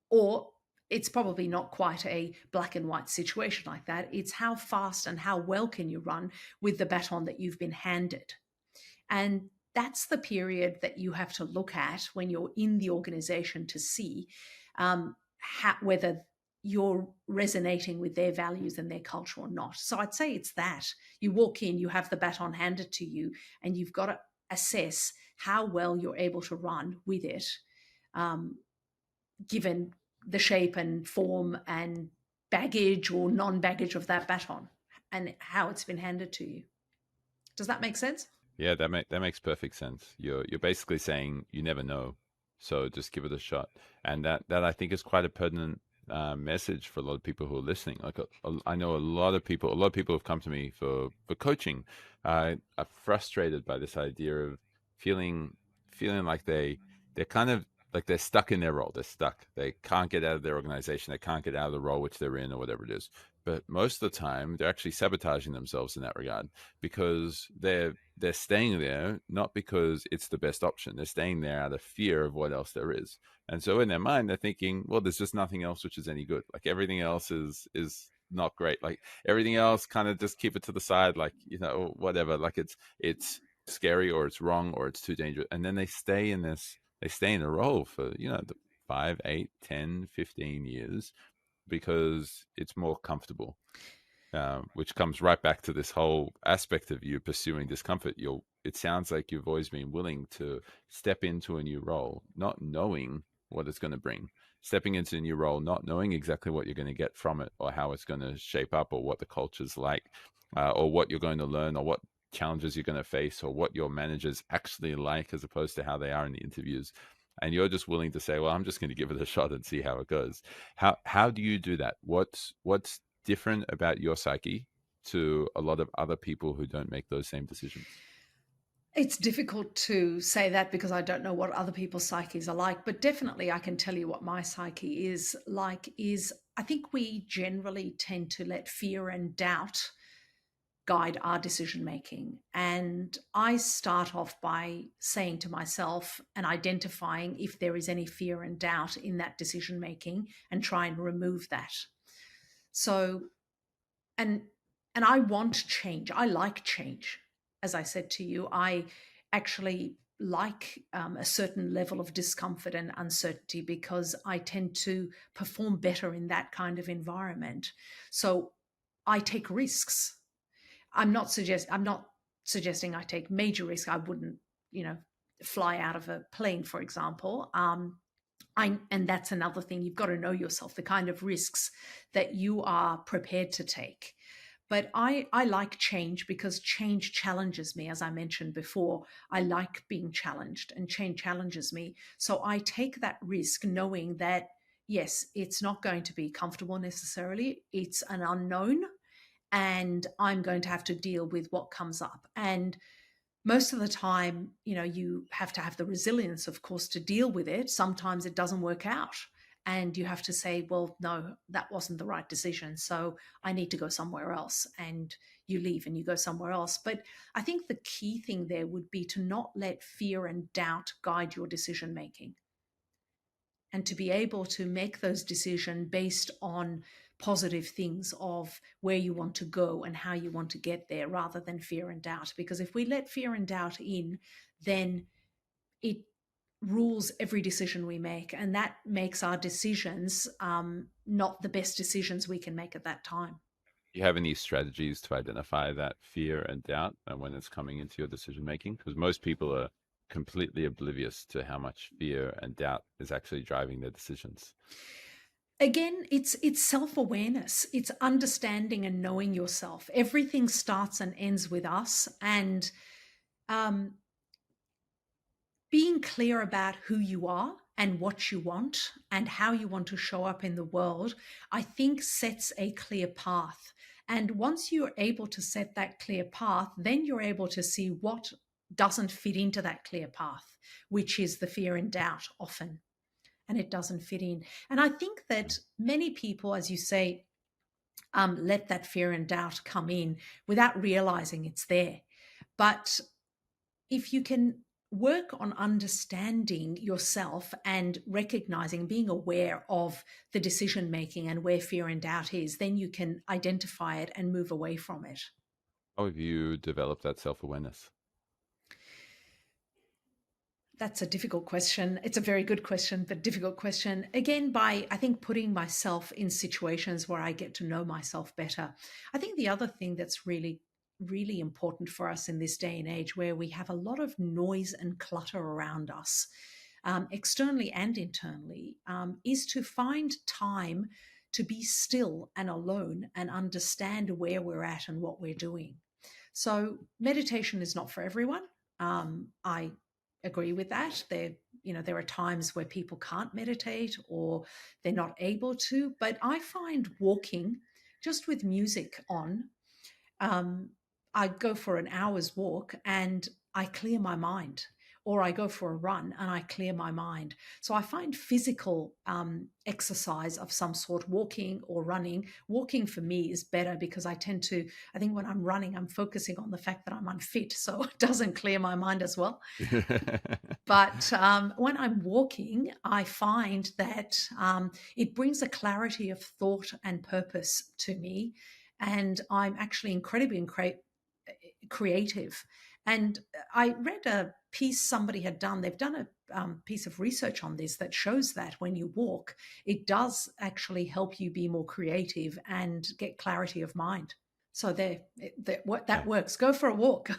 Or it's probably not quite a black and white situation like that. It's how fast and how well can you run with the baton that you've been handed. And that's the period that you have to look at when you're in the organization to see whether you're resonating with their values and their culture or not. So I'd say it's that. You walk in, you have the baton handed to you, and you've got to assess how well you're able to run with it, given the shape and form and baggage or non-baggage of that baton and how it's been handed to you. Does that make sense? Yeah, that makes perfect sense. You're basically saying you never know, so just give it a shot. And that I think is quite a pertinent message for a lot of people who are listening. Like I know a lot of people have come to me for coaching, are frustrated by this idea of feeling like they're kind of like they're stuck in their role. They're stuck. They can't get out of their organization. They can't get out of the role which they're in, or whatever it is. But most of the time, they're actually sabotaging themselves in that regard, because they're staying there not because it's the best option. They're staying there out of fear of what else there is. And so in their mind, they're thinking, well, there's just nothing else which is any good. Like everything else is not great. Like everything else, kind of just keep it to the side. Like, whatever. Like it's scary, or it's wrong, or it's too dangerous. And then they stay in a role for, the 5, 8, 10, 15 years, because it's more comfortable, which comes right back to this whole aspect of you pursuing discomfort. It sounds like you've always been willing to step into a new role, not knowing what it's going to bring. Stepping into a new role, not knowing exactly what you're going to get from it, or how it's going to shape up, or what the culture's like, or what you're going to learn, or what challenges you're going to face, or what your managers actually like, as opposed to how they are in the interviews. And you're just willing to say, well, I'm just going to give it a shot and see how it goes. How do you do that? What's different about your psyche to a lot of other people who don't make those same decisions? It's difficult to say that because I don't know what other people's psyches are like, but definitely I can tell you what my psyche is like. I think we generally tend to let fear and doubt guide our decision making. And I start off by saying to myself and identifying if there is any fear and doubt in that decision making, and try and remove that. So, and I want change. I like change. As I said to you, I actually like a certain level of discomfort and uncertainty, because I tend to perform better in that kind of environment. So I take risks. I'm not suggesting I take major risk. I wouldn't, fly out of a plane, for example. And that's another thing. You've got to know yourself, the kind of risks that you are prepared to take. But I like change because change challenges me, as I mentioned before. I like being challenged, and change challenges me. So I take that risk knowing that, yes, it's not going to be comfortable necessarily. It's an unknown, and I'm going to have to deal with what comes up. And most of the time, you have to have the resilience, of course, to deal with it. Sometimes it doesn't work out. And you have to say, well, no, that wasn't the right decision. So I need to go somewhere else. And you leave and you go somewhere else. But I think the key thing there would be to not let fear and doubt guide your decision making, and to be able to make those decisions based on positive things of where you want to go and how you want to get there, rather than fear and doubt. Because if we let fear and doubt in, then it rules every decision we make, and that makes our decisions not the best decisions we can make at that time. Do you have any strategies to identify that fear and doubt and when it's coming into your decision making? Because most people are completely oblivious to how much fear and doubt is actually driving their decisions. Again, it's self-awareness. It's understanding and knowing yourself. Everything starts and ends with us. And um, being clear about who you are and what you want and how you want to show up in the world, I think sets a clear path. And once you're able to set that clear path, then you're able to see what doesn't fit into that clear path, which is the fear and doubt often. And it doesn't fit in. And I think that many people, as you say, let that fear and doubt come in without realizing it's there. But if you can work on understanding yourself and recognizing, being aware of the decision making and where fear and doubt is, then you can identify it and move away from it. How have you developed that self-awareness? That's a difficult question. It's a very good question, but difficult question. Again, by, I think, putting myself in situations where I get to know myself better. I think the other thing that's really, really important for us in this day and age, where we have a lot of noise and clutter around us, externally and internally, is to find time to be still and alone and understand where we're at and what we're doing. So meditation is not for everyone. I agree with that. There are times where people can't meditate or they're not able to, but I find walking just with music on, um, I go for an hour's walk and I clear my mind, or I go for a run and I clear my mind. So I find physical exercise of some sort, walking or running. Walking for me is better because I think when I'm running, I'm focusing on the fact that I'm unfit. So it doesn't clear my mind as well. But when I'm walking, I find that it brings a clarity of thought and purpose to me. And I'm actually incredibly creative. And I read a piece somebody had done. They've done a piece of research on this that shows that when you walk, it does actually help you be more creative and get clarity of mind. So that works. Go for a walk.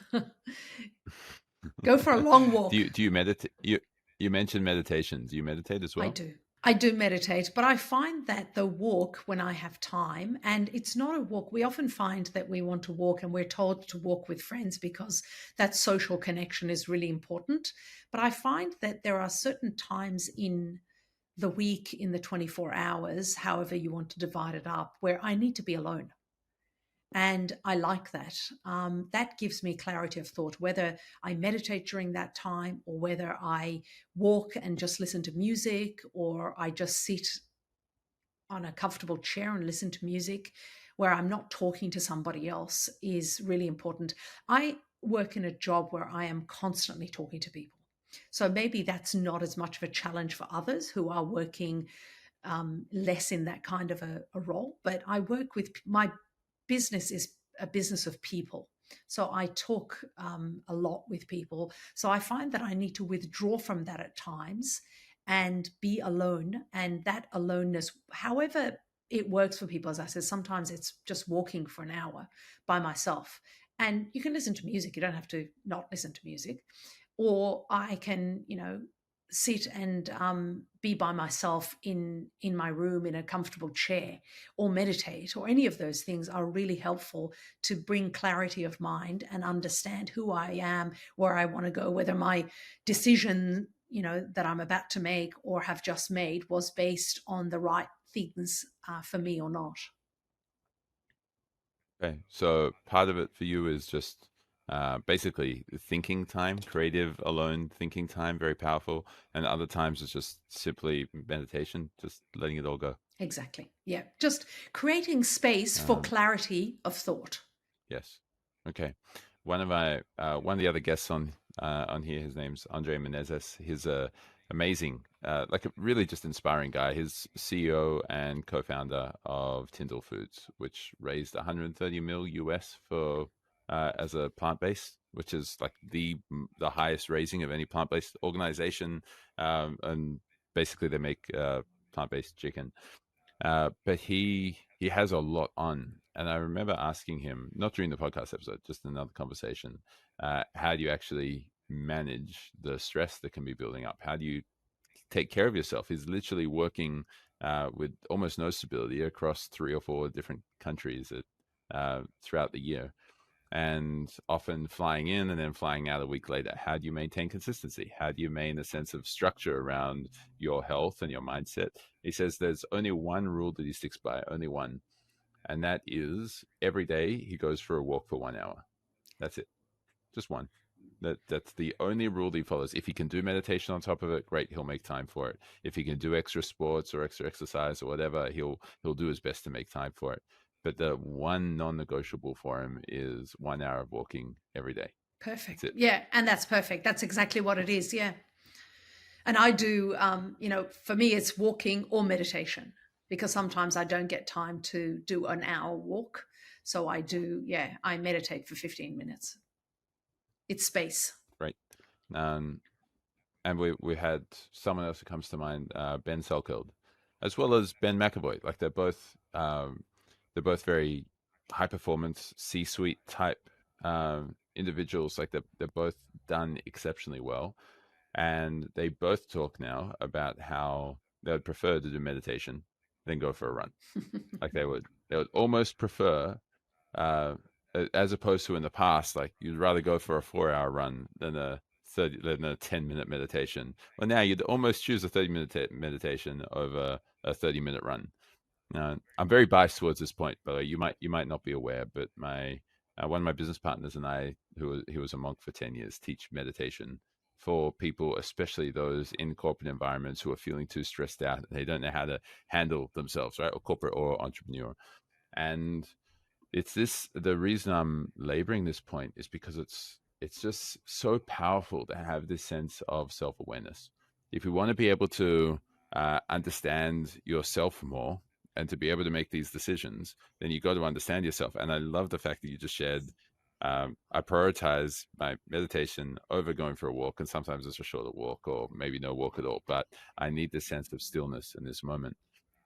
Go for a long walk. Do you meditate? You mentioned meditation. Do you meditate as well? I do. I do meditate, but I find that the walk when I have time, and it's not a walk, we often find that we want to walk and we're told to walk with friends because that social connection is really important. But I find that there are certain times in the week, in the 24 hours, however you want to divide it up, where I need to be alone. And I like that. That gives me clarity of thought, whether I meditate during that time or whether I walk and just listen to music, or I just sit on a comfortable chair and listen to music where I'm not talking to somebody else, is really important. I work in a job where I am constantly talking to people. So maybe that's not as much of a challenge for others who are working less in that kind of a role. But I work with, my business is a business of people. So I talk a lot with people. So I find that I need to withdraw from that at times and be alone. And that aloneness, however it works for people, as I said, sometimes it's just walking for an hour by myself. And you can listen to music. You don't have to not listen to music. Or I can, sit and be by myself in my room in a comfortable chair, or meditate, or any of those things are really helpful to bring clarity of mind and understand who I am, where I want to go, whether my decision, that I'm about to make or have just made was based on the right things for me or not. Okay, so part of it for you is just basically thinking time, creative alone thinking time, very powerful. And other times it's just simply meditation, just letting it all go. Exactly. Yeah. Just creating space for Um, clarity of thought. yes. Okay. One of the other guests on here, his name's Andre Menezes. He's a amazing, like a really just inspiring guy. He's CEO and co-founder of Tyndall Foods, which raised 130 mil US for as a plant-based, which is like the highest raising of any plant-based organization. And basically, they make plant-based chicken. But he has a lot on, and I remember asking him, not during the podcast episode, just in another conversation, how do you actually manage the stress that can be building up? How do you take care of yourself? He's literally working with almost no stability across 3 or 4 different countries throughout the year, and often flying in and then flying out a week later. How do you maintain consistency? How do you maintain a sense of structure around your health and your mindset? He says there's only one rule that he sticks by, only one, and that is every day he goes for a walk for 1 hour. That's it, just one. That's the only rule that he follows. If he can do meditation on top of it, great, he'll make time for it. If he can do extra sports or extra exercise or whatever, he'll do his best to make time for it. But the one non-negotiable for him is 1 hour of walking every day. That's Perfect. it. Yeah. And that's perfect. That's exactly what it is. Yeah. And I do, for me, it's walking or meditation, because sometimes I don't get time to do an hour walk. So I meditate for 15 minutes. It's space. Right. Um, and we had someone else who comes to mind, Ben Selkeld, as well as Ben McAvoy. Like they're both very high performance C-suite type individuals. Like they're both done exceptionally well, and they both talk now about how they would prefer to do meditation than go for a run. Like they would almost prefer, uh, as opposed to in the past, like you'd rather go for a 4 hour run than a 10 minute meditation. Well, now you'd almost choose a 30 minute meditation over a 30 minute run. I'm very biased towards this point, but you might not be aware, but my one of my business partners and I, he was a monk for 10 years, teach meditation for people, especially those in corporate environments who are feeling too stressed out and they don't know how to handle themselves, right? Or corporate or entrepreneur. And the reason I'm laboring this point is because it's just so powerful to have this sense of self-awareness. If we want to be able to understand yourself more and to be able to make these decisions, then you got to understand yourself. And I love the fact that you just shared, I prioritize my meditation over going for a walk, and sometimes it's a shorter walk or maybe no walk at all, but I need this sense of stillness in this moment.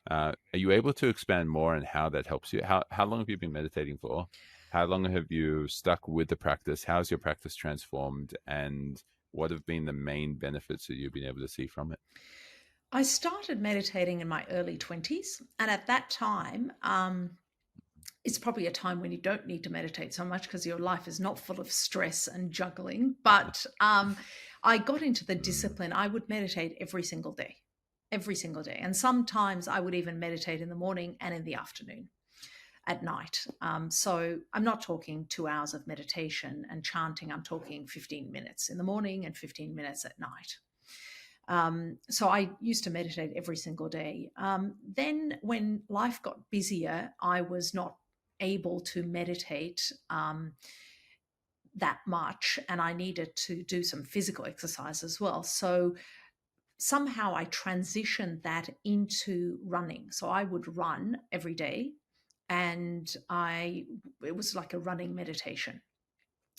Are you able to expand more on how that helps you? How long have you been meditating for? How long have you stuck with the practice? How's your practice transformed? And what have been the main benefits that you've been able to see from it? I started meditating in my early 20s. And at that time, it's probably a time when you don't need to meditate so much because your life is not full of stress and juggling. But I got into the discipline. I would meditate every single day. And sometimes I would even meditate in the morning and in the afternoon, at night. So I'm not talking 2 hours of meditation and chanting. I'm talking 15 minutes in the morning and 15 minutes at night. So I used to meditate every single day. Then when life got busier, I was not able to meditate that much, and I needed to do some physical exercise as well. So somehow I transitioned that into running. So I would run every day, and it was like a running meditation.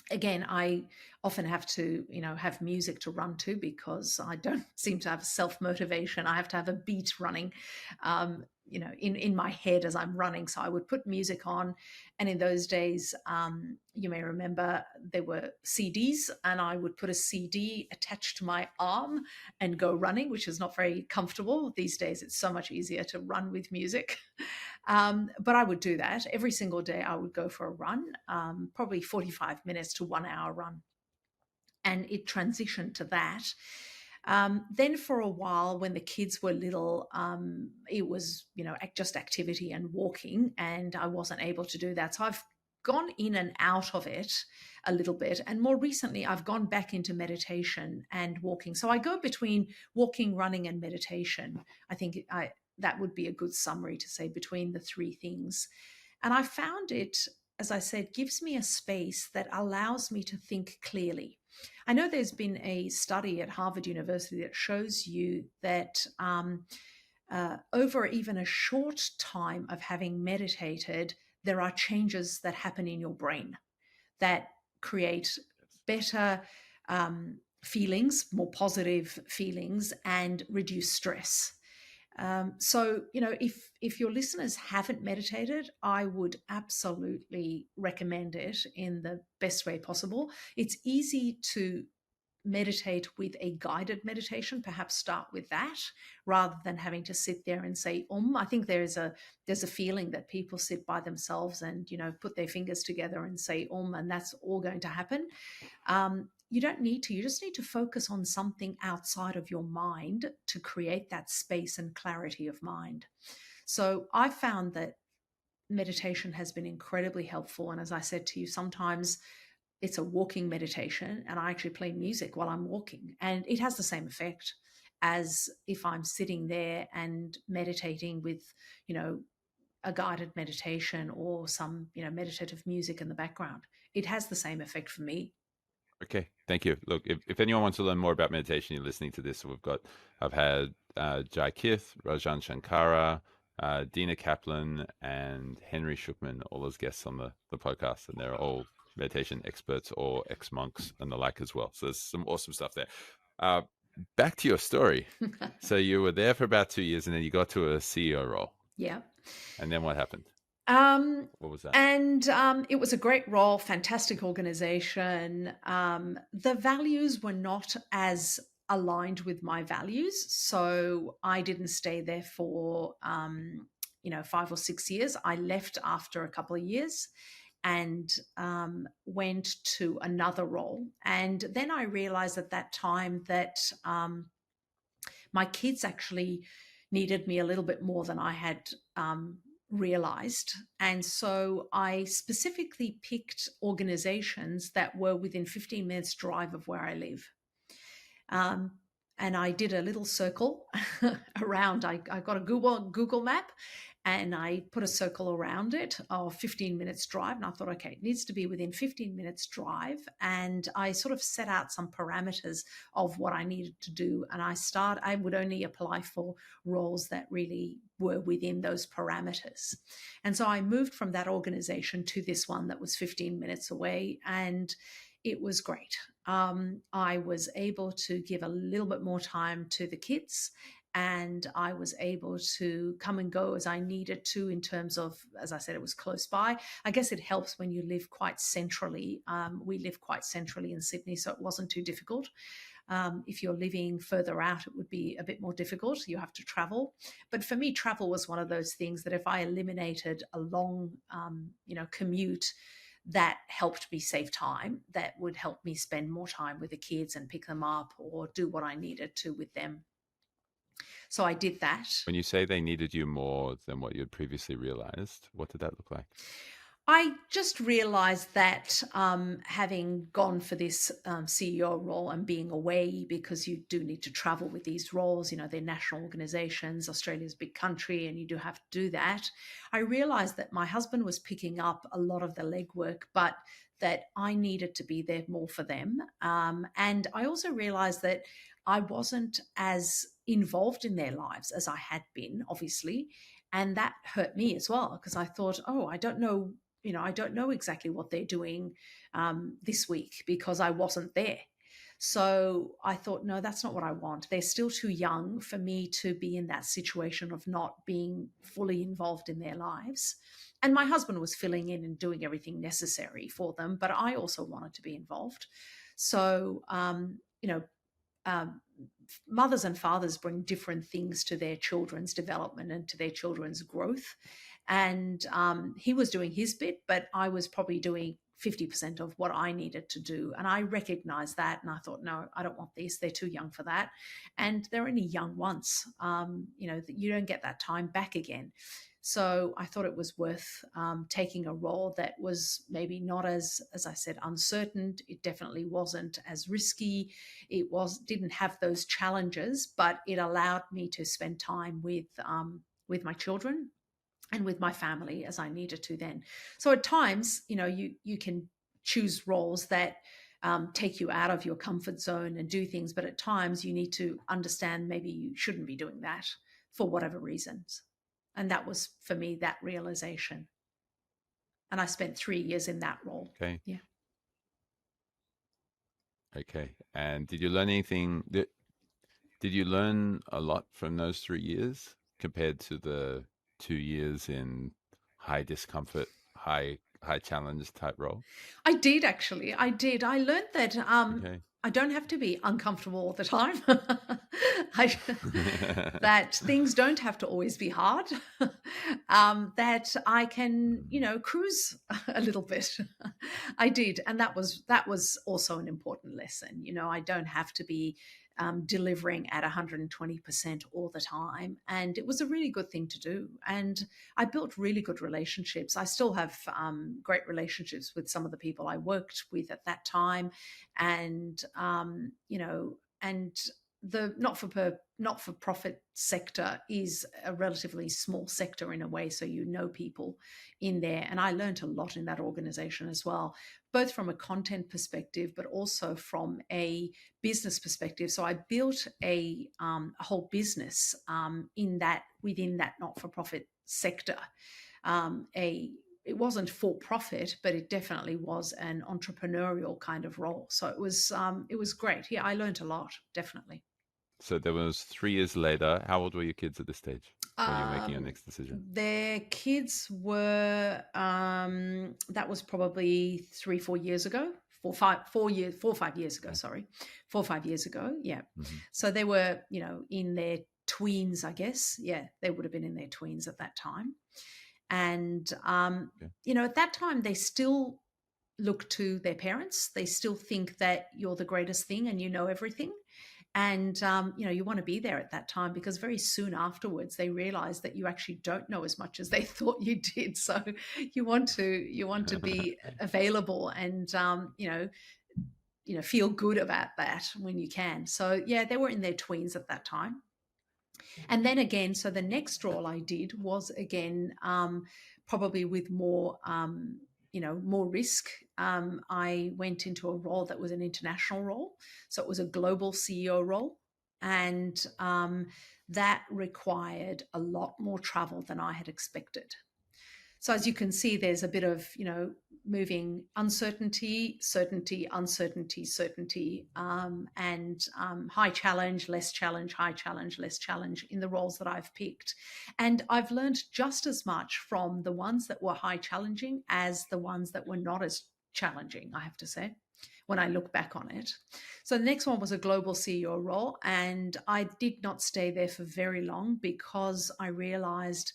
Again, I often have to, have music to run to because I don't seem to have self motivation. I have to have a beat running. in my head as I'm running. So I would put music on. And in those days, you may remember there were CDs, and I would put a CD attached to my arm and go running, which is not very comfortable. These days, it's so much easier to run with music. But I would do that every single day. I would go for a run, probably 45 minutes to 1 hour run. And it transitioned to that. Then for a while, when the kids were little, it was, just activity and walking, and I wasn't able to do that. So I've gone in and out of it a little bit. And more recently, I've gone back into meditation and walking. So I go between walking, running, and meditation. I think that would be a good summary to say between the three things. And I found it, as I said, gives me a space that allows me to think clearly. I know there's been a study at Harvard University that shows you that over even a short time of having meditated, there are changes that happen in your brain that create better feelings, more positive feelings, and reduce stress. So, if your listeners haven't meditated, I would absolutely recommend it in the best way possible. It's easy to meditate with a guided meditation. Perhaps start with that rather than having to sit there and say I think there's a feeling that people sit by themselves and put their fingers together and say and that's all going to happen. You don't need to. You just need to focus on something outside of your mind to create that space and clarity of mind. So I found that meditation has been incredibly helpful. And as I said to you, sometimes it's a walking meditation and I actually play music while I'm walking, and it has the same effect as if I'm sitting there and meditating with, a guided meditation or some, meditative music in the background. It has the same effect for me. Okay, thank you. Look, if anyone wants to learn more about meditation, you're listening to this. So I've had Jai Kith, Rajan Shankara, Dina Kaplan, and Henry Shukman, all those guests on the podcast, and they're all meditation experts or ex-monks and the like as well. So there's some awesome stuff there. Back to your story. So you were there for about 2 years, and then you got to a CEO role. Yeah. And then what happened? What was that? And it was a great role, fantastic organization. The values were not as aligned with my values. So I didn't stay there for, 5 or 6 years. I left after a couple of years and went to another role. And then I realized at that time that my kids actually needed me a little bit more than I had realized. And so I specifically picked organizations that were within 15 minutes drive of where I live. And I did a little circle around. I got a Google map, and I put a circle around it of 15 minutes drive. And I thought, okay, it needs to be within 15 minutes drive. And I sort of set out some parameters of what I needed to do. And I would only apply for roles that really were within those parameters. And so I moved from that organization to this one that was 15 minutes away. And it was great. I was able to give a little bit more time to the kids, and I was able to come and go as I needed to in terms of, as I said, it was close by. I guess it helps when you live quite centrally. We live quite centrally in Sydney, so it wasn't too difficult. If you're living further out, it would be a bit more difficult. You have to travel. But for me, travel was one of those things that if I eliminated a long, commute, that helped me save time. That would help me spend more time with the kids and pick them up or do what I needed to with them. So I did that. When you say they needed you more than what you had previously realized, what did that look like? I just realized that having gone for this CEO role and being away, because you do need to travel with these roles, they're national organizations, Australia's a big country, and you do have to do that. I realized that my husband was picking up a lot of the legwork, but that I needed to be there more for them. And I also realized that I wasn't as involved in their lives as I had been, obviously. And that hurt me as well, because I thought, I don't know. I don't know exactly what they're doing this week because I wasn't there. So I thought, no, that's not what I want. They're still too young for me to be in that situation of not being fully involved in their lives. And my husband was filling in and doing everything necessary for them, but I also wanted to be involved. So, um, mothers and fathers bring different things to their children's development and to their children's growth. And he was doing his bit, but I was probably doing 50% of what I needed to do. And I recognized that. And I thought, no, I don't want this. They're too young for that. And they're only young once. You don't get that time back again. So I thought it was worth taking a role that was maybe not as I said, uncertain. It definitely wasn't as risky. Didn't have those challenges, but it allowed me to spend time with my children and with my family as I needed to then. So at times, you can choose roles that take you out of your comfort zone and do things, but at times you need to understand maybe you shouldn't be doing that for whatever reasons. And that was for me that realization. And I spent 3 years in that role. Okay. Yeah. Okay. And did you learn anything? Did you learn a lot from those 3 years compared to the 2 years in high discomfort, high challenge type role? I did actually. I did. I learned that Okay. I don't have to be uncomfortable all the time. I, that things don't have to always be hard. That I can, cruise a little bit. I did, and that was also an important lesson. I don't have to be delivering at 120% all the time, and it was a really good thing to do. And I built really good relationships. I still have great relationships with some of the people I worked with at that time, and and the not-for-profit sector is a relatively small sector in a way, so people in there, and I learned a lot in that organization as well, both from a content perspective but also from a business perspective. So I built a whole business within that not-for-profit sector. It wasn't for profit, but it definitely was an entrepreneurial kind of role. So it was great. Yeah, I learned a lot, definitely. So there was 3 years later. How old were your kids at this stage when you're making your next decision? Their kids were that was probably 3-4 years ago. 4 5 years ago, sorry. 4 5 years ago. Yeah. Mm-hmm. So they were, in their tweens, I guess. Yeah, they would have been in their tweens at that time. And at that time they still look to their parents. They still think that you're the greatest thing and you know everything. And you want to be there at that time, because very soon afterwards they realize that you actually don't know as much as they thought you did. So you want to be available and feel good about that when you can. So yeah, they were in their tweens at that time. And then again, so the next role I did was again probably with more more risk. I went into a role that was an international role. So it was a global CEO role. And that required a lot more travel than I had expected. So as you can see, there's a bit of, moving uncertainty, certainty, uncertainty, certainty, and high challenge, less challenge, high challenge, less challenge in the roles that I've picked. And I've learned just as much from the ones that were high challenging as the ones that were not as challenging, I have to say, when I look back on it. So the next one was a global CEO role, and I did not stay there for very long because I realized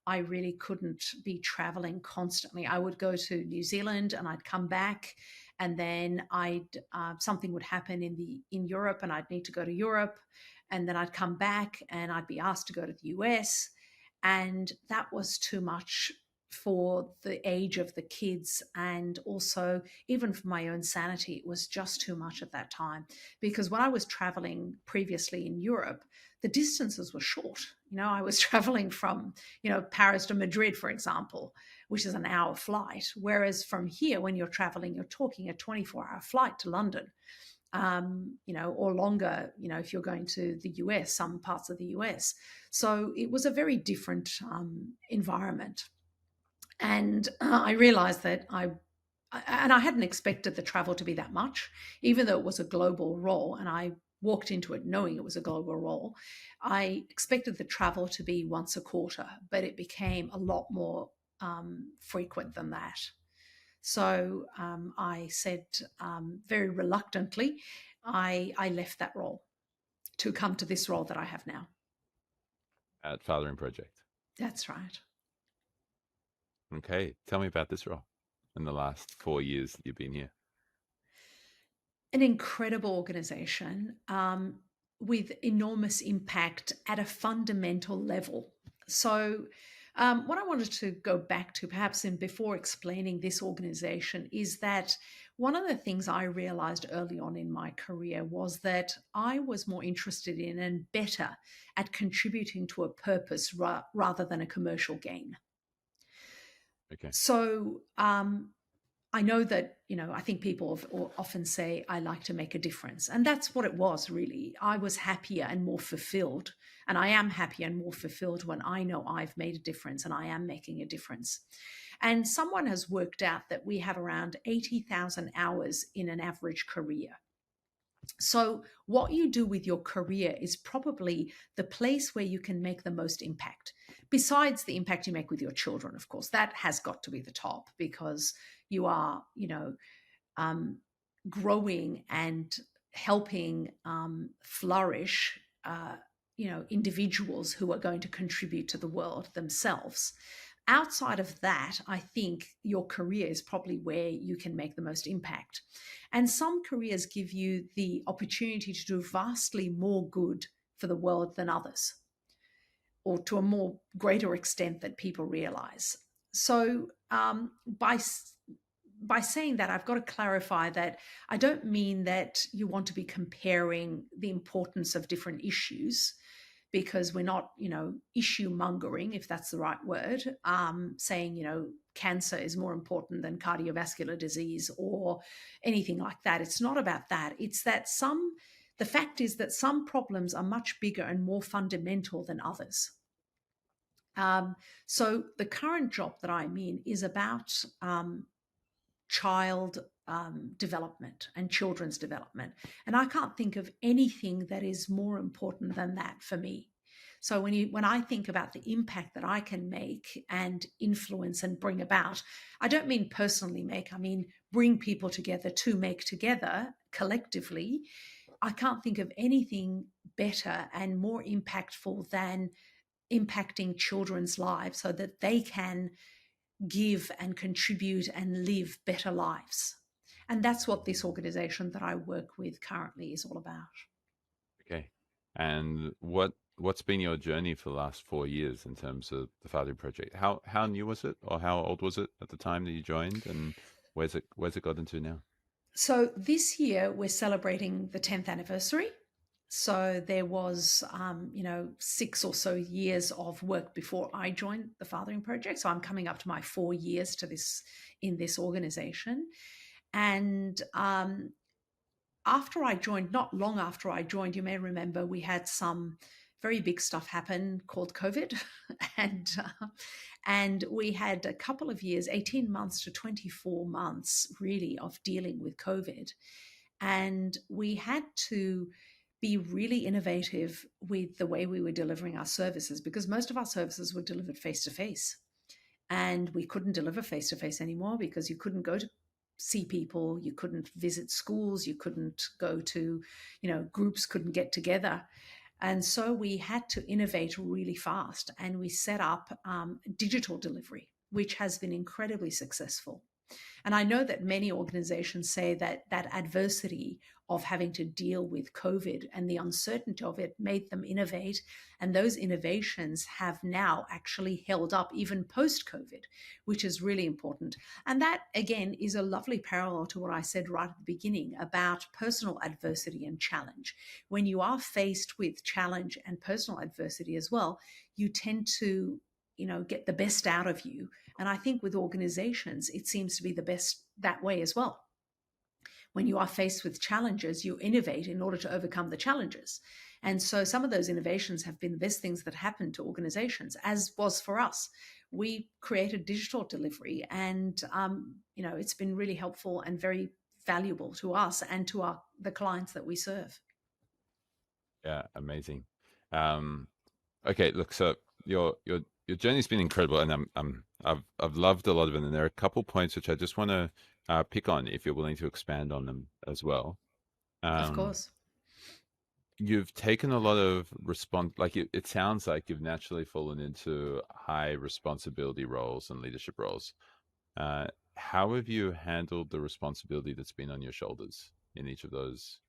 I really couldn't be traveling constantly. I would go to New Zealand and I'd come back, and then something would happen in Europe and I'd need to go to Europe, and then I'd come back and I'd be asked to go to the US, and that was too much for the age of the kids, and also even for my own sanity. It was just too much at that time, because when I was traveling previously in Europe, the distances were short. I was traveling from, Paris to Madrid, for example, which is an hour flight. Whereas from here, when you're traveling, you're talking a 24-hour flight to London, or longer, if you're going to the US, some parts of the US. So it was a very different environment. And I realized that I and I hadn't expected the travel to be that much, even though it was a global role. And I walked into it knowing it was a global role. I expected the travel to be once a quarter, but it became a lot more frequent than that. So I said very reluctantly, I left that role to come to this role that I have now. At Fathering Project. That's right. Okay, tell me about this role in the last 4 years that you've been here. An incredible organization with enormous impact at a fundamental level. So, what I wanted to go back to, perhaps in before explaining this organization, is that one of the things I realized early on in my career was that I was more interested in and better at contributing to a purpose rather than a commercial gain. Okay. So, I know that, I think people often say, I like to make a difference. And that's what it was, really. I was happier and more fulfilled. And I am happier and more fulfilled when I know I've made a difference and I am making a difference. And someone has worked out that we have around 80,000 hours in an average career. So, what you do with your career is probably the place where you can make the most impact. Besides the impact you make with your children, of course, that has got to be the top, because you are, growing and helping flourish, individuals who are going to contribute to the world themselves. Outside of that, I think your career is probably where you can make the most impact. And some careers give you the opportunity to do vastly more good for the world than others, or to a more greater extent than people realize. So by saying that, I've got to clarify that I don't mean that you want to be comparing the importance of different issues, because we're not, issue mongering, if that's the right word, saying, cancer is more important than cardiovascular disease or anything like that. It's not about that. It's that the fact is that some problems are much bigger and more fundamental than others. So the current job that I'm in is about child development and children's development. And I can't think of anything that is more important than that for me. So when I think about the impact that I can make and influence and bring about, I don't mean personally make, I mean bring people together to make together collectively. I can't think of anything better and more impactful than impacting children's lives so that they can give and contribute and live better lives. And that's what this organization that I work with currently is all about. Okay. And what's been your journey for the last 4 years in terms of the Fathering Project? How new was it, or how old was it at the time that you joined, and where's it got into now? So this year we're celebrating the 10th anniversary. So there was, 6 or so years of work before I joined the Fathering Project. So I'm coming up to my 4 years in this organization. And after I joined, not long after I joined, you may remember we had some very big stuff happen called COVID. And we had a couple of years, 18 months to 24 months, really, of dealing with COVID. And we had to be really innovative with the way we were delivering our services, because most of our services were delivered face-to-face. And we couldn't deliver face-to-face anymore because you couldn't go to see people, you couldn't visit schools, you couldn't go to, groups couldn't get together. And so we had to innovate really fast, and we set up digital delivery, which has been incredibly successful. And I know that many organizations say that adversity of having to deal with COVID and the uncertainty of it made them innovate. And those innovations have now actually held up even post-COVID, which is really important. And that, again, is a lovely parallel to what I said right at the beginning about personal adversity and challenge. When you are faced with challenge and personal adversity as well, you tend to get the best out of you. And I think with organizations, it seems to be the best that way as well. When you are faced with challenges, you innovate in order to overcome the challenges. And so some of those innovations have been the best things that happened to organizations, as was for us. we created digital delivery, and it's been really helpful and very valuable to us and to the clients that we serve. Yeah, amazing. Um, okay, look, so your journey's been incredible, and I've loved a lot of it. And there are a couple points which I just want to pick on, if you're willing to expand on them as well. Of Um, course. you've taken a lot of like it sounds like you've naturally fallen into high responsibility roles and leadership roles. Uh, how have you handled the responsibility that's been on your shoulders in each of those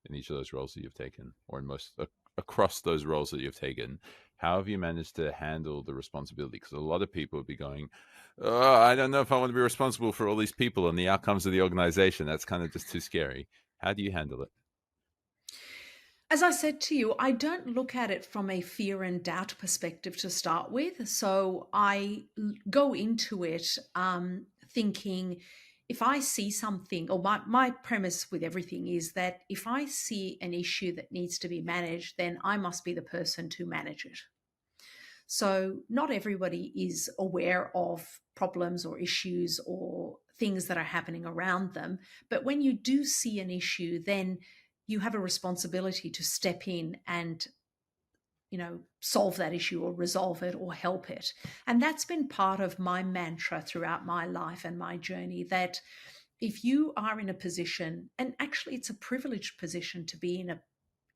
roles that you've taken, or in most across those roles that you've taken? How have you managed to handle the responsibility? Because a lot of people would be going, "Oh, I don't know if I want to be responsible for all these people and the outcomes of the organization. That's kind of just too scary." How do you handle it? As I said to you, I don't look at it from a fear and doubt perspective to start with. So I go into it thinking, if I see something, or my premise with everything is that if I see an issue that needs to be managed, then I must be the person to manage it. So not everybody is aware of problems or issues or things that are happening around them. But when you do see an issue, then you have a responsibility to step in and solve that issue or resolve it or help it. And that's been part of my mantra throughout my life and my journey, that if you are in a position, and actually it's a privileged position to be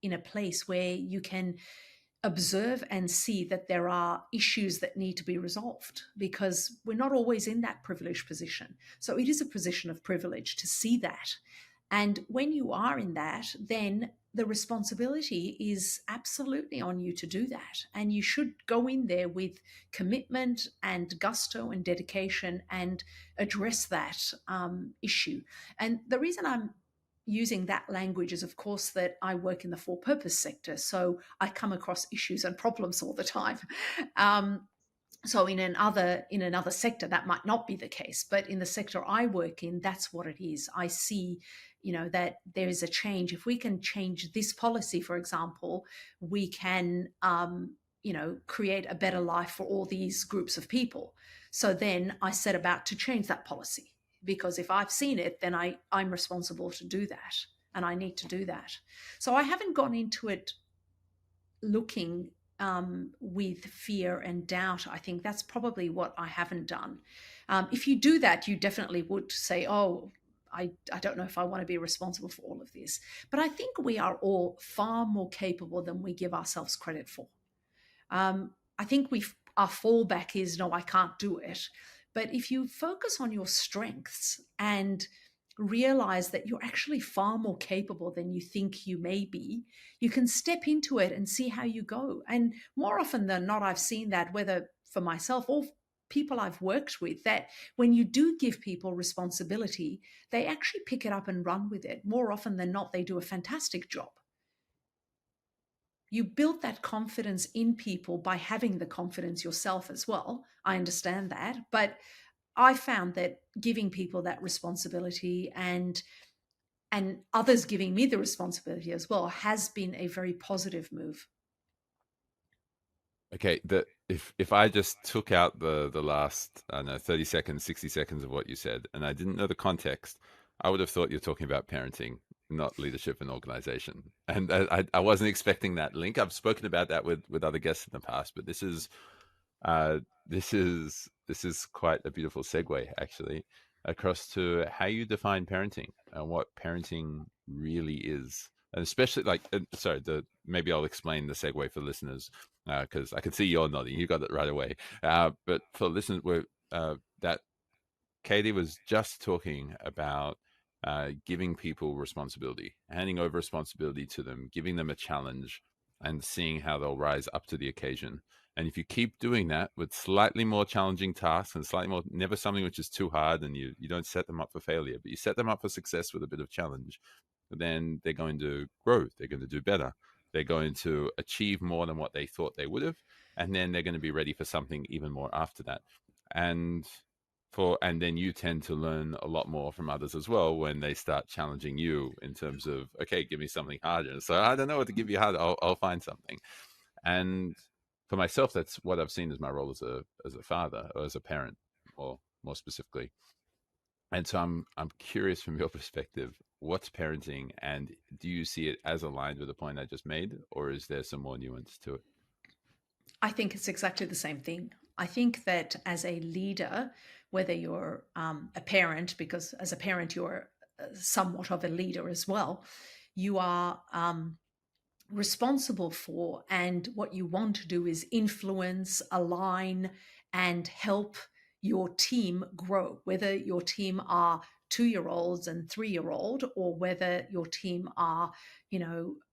in a place where you can observe and see that there are issues that need to be resolved, because we're not always in that privileged position. So it is a position of privilege to see that. And when you are in that, then the responsibility is absolutely on you to do that. And you should go in there with commitment and gusto and dedication and address that issue. And the reason I'm using that language is, of course, that I work in the for purpose sector. So I come across issues and problems all the time. So in another sector, that might not be the case, but in the sector I work in, that's what it is. I see, that there is a change. If we can change this policy, for example, we can, create a better life for all these groups of people. So then I set about to change that policy, because if I've seen it, then I'm responsible to do that, and I need to do that. So I haven't gone into it looking with fear and doubt. I think that's probably what I haven't done. If you do that, you definitely would say, oh, I don't know if I want to be responsible for all of this. But I think we are all far more capable than we give ourselves credit for. I think our fallback is, no, I can't do it. But if you focus on your strengths and realize that you're actually far more capable than you think you may be, you can step into it and see how you go. And more often than not, I've seen that, whether for myself or people I've worked with, that when you do give people responsibility, they actually pick it up and run with it. More often than not, they do a fantastic job. You build that confidence in people by having the confidence yourself as well. I understand that. But I found that giving people that responsibility and others giving me the responsibility as well has been a very positive move. Okay, if I just took out the last, I don't know, 30 seconds, 60 seconds of what you said, and I didn't know the context, I would have thought you're talking about parenting, not leadership and organization. And I wasn't expecting that link. I've spoken about that with other guests in the past, but uh, this is quite a beautiful segue, actually, across to how you define parenting and what parenting really is. And especially sorry, maybe I'll explain the segue for listeners, because I can see you're nodding. You got it right away. But for listeners, that Katie was just talking about giving people responsibility, handing over responsibility to them, giving them a challenge, and seeing how they'll rise up to the occasion. And if you keep doing that with slightly more challenging tasks and slightly more, never something which is too hard, and you don't set them up for failure, but you set them up for success with a bit of challenge, then they're going to grow. They're going to do better. They're going to achieve more than what they thought they would have. And then they're going to be ready for something even more after that. And then you tend to learn a lot more from others as well when they start challenging you in terms of, okay, give me something harder. So I don't know what to give you harder. I'll find something. And for myself, that's what I've seen as my role as a father or as a parent, or more specifically. And so I'm curious from your perspective, what's parenting, and do you see it as aligned with the point I just made, or is there some more nuance to it? I think it's exactly the same thing. I think that as a leader, whether you're a parent, because as a parent, you're somewhat of a leader as well, you are responsible for, and what you want to do is influence, align, and help your team grow, whether your team are 2 year olds and 3 year old, or whether your team are,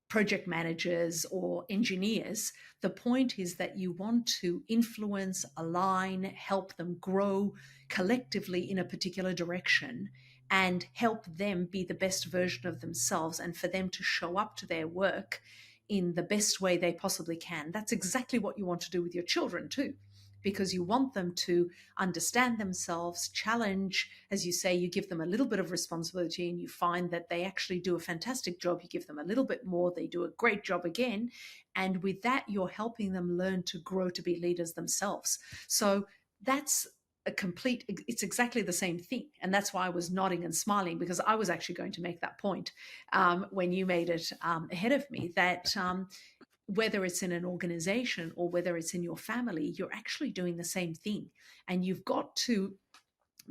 project managers or engineers. The point is that you want to influence, align, help them grow collectively in a particular direction, and help them be the best version of themselves, and for them to show up to their work in the best way they possibly can. That's exactly what you want to do with your children too, because you want them to understand themselves, challenge, as you say, you give them a little bit of responsibility and you find that they actually do a fantastic job. You give them a little bit more, they do a great job again. And with that, you're helping them learn to grow to be leaders themselves. So that's it's exactly the same thing. And that's why I was nodding and smiling, because I was actually going to make that point when you made it ahead of me, that whether it's in an organization or whether it's in your family, you're actually doing the same thing. And you've got to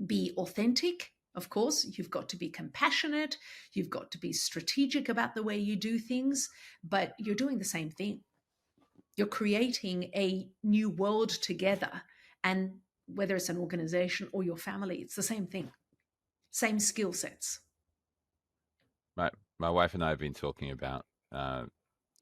be authentic. Of course, you've got to be compassionate. You've got to be strategic about the way you do things, but you're doing the same thing. You're creating a new world together. And whether it's an organization or your family, it's the same thing, same skill sets. My wife and I have been talking about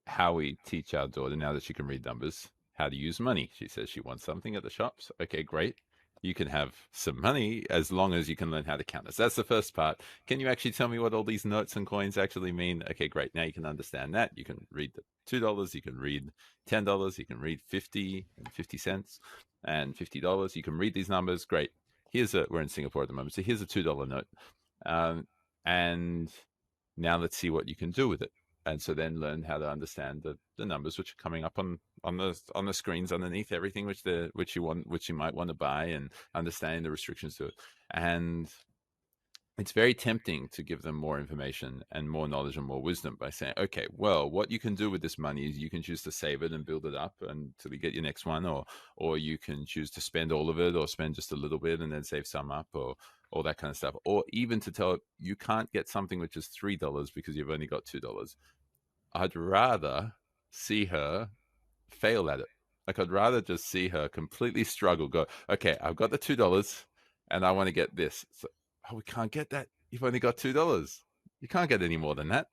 how we teach our daughter, now that she can read numbers, how to use money. She says she wants something at the shops. Okay, great. You can have some money as long as you can learn how to count this. That's the first part. Can you actually tell me what all these notes and coins actually mean? Okay, great. Now you can understand that. You can read the $2. You can read $10. You can read 50 and 50 cents and $50. You can read these numbers. Great. We're in Singapore at the moment. So here's a $2 note. And now let's see what you can do with it. And so then learn how to understand the numbers which are coming up on the screens underneath everything which you might want to buy, and understanding the restrictions to it. And it's very tempting to give them more information and more knowledge and more wisdom by saying, okay, well, what you can do with this money is you can choose to save it and build it up until you get your next one, or you can choose to spend all of it, or spend just a little bit and then save some up, or all that kind of stuff. Or even to tell it, you can't get something which is $3 because you've only got $2. I'd rather see her fail at it. Like, I'd rather just see her completely struggle, go, okay, I've got the $2 and I want to get this. So, we can't get that. You've only got $2. You can't get any more than that.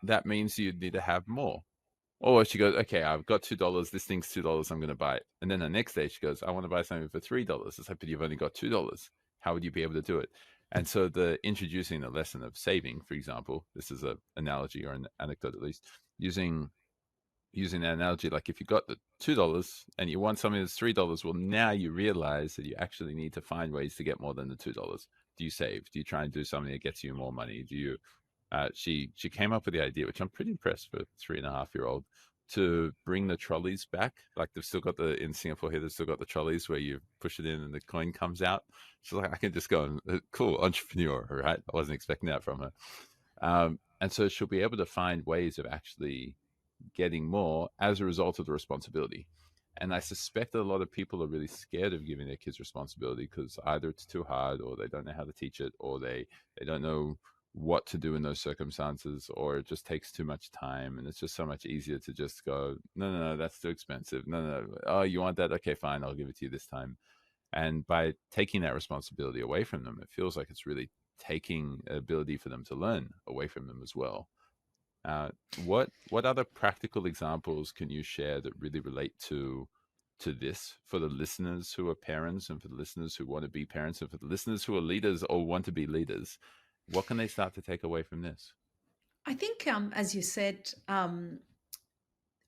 That means you need to have more. Or she goes, okay, I've got $2. This thing's $2. I'm going to buy it. And then the next day she goes, I want to buy something for $3. It's like, but you've only got $2. How would you be able to do it? And so introducing the lesson of saving, for example, this is an analogy, or an anecdote at least, using an analogy, like if you got the $2 and you want something that's $3, well, now you realize that you actually need to find ways to get more than the $2. Do you save? Do you try and do something that gets you more money? Do you? She came up with the idea, which I'm pretty impressed for a 3.5-year-old, to bring the trolleys back. Like, they've still got in Singapore here, they've still got the trolleys where you push it in and the coin comes out. She's like, I can just go and cool entrepreneur, right? I wasn't expecting that from her. And so she'll be able to find ways of actually getting more as a result of the responsibility. And I suspect that a lot of people are really scared of giving their kids responsibility because either it's too hard, or they don't know how to teach it, or they don't know what to do in those circumstances, or it just takes too much time. And it's just so much easier to just go, no, that's too expensive. No. Oh, you want that? Okay, fine. I'll give it to you this time. And by taking that responsibility away from them, it feels like it's really taking ability for them to learn away from them as well. What other practical examples can you share that really relate to this, for the listeners who are parents, and for the listeners who want to be parents, and for the listeners who are leaders or want to be leaders? What can they start to take away from this? I think, as you said,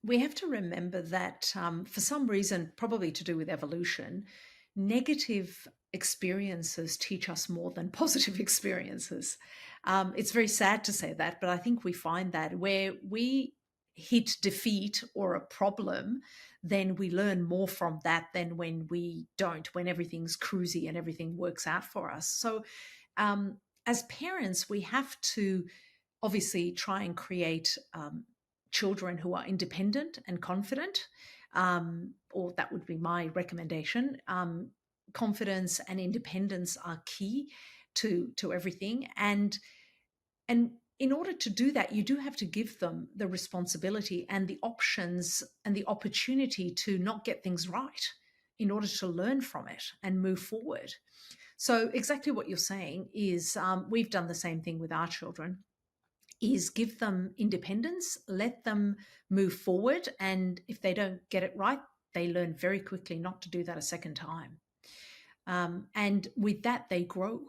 we have to remember that for some reason, probably to do with evolution, negative experiences teach us more than positive experiences. It's very sad to say that, but I think we find that where we hit defeat or a problem, then we learn more from that than when we don't, when everything's cruisy and everything works out for us. So as parents, we have to obviously try and create children who are independent and confident, or that would be my recommendation. Confidence and independence are key to everything, and in order to do that, you do have to give them the responsibility and the options and the opportunity to not get things right in order to learn from it and move forward. So exactly what you're saying is, we've done the same thing with our children, is give them independence, let them move forward. And if they don't get it right, they learn very quickly not to do that a second time. And with that, they grow.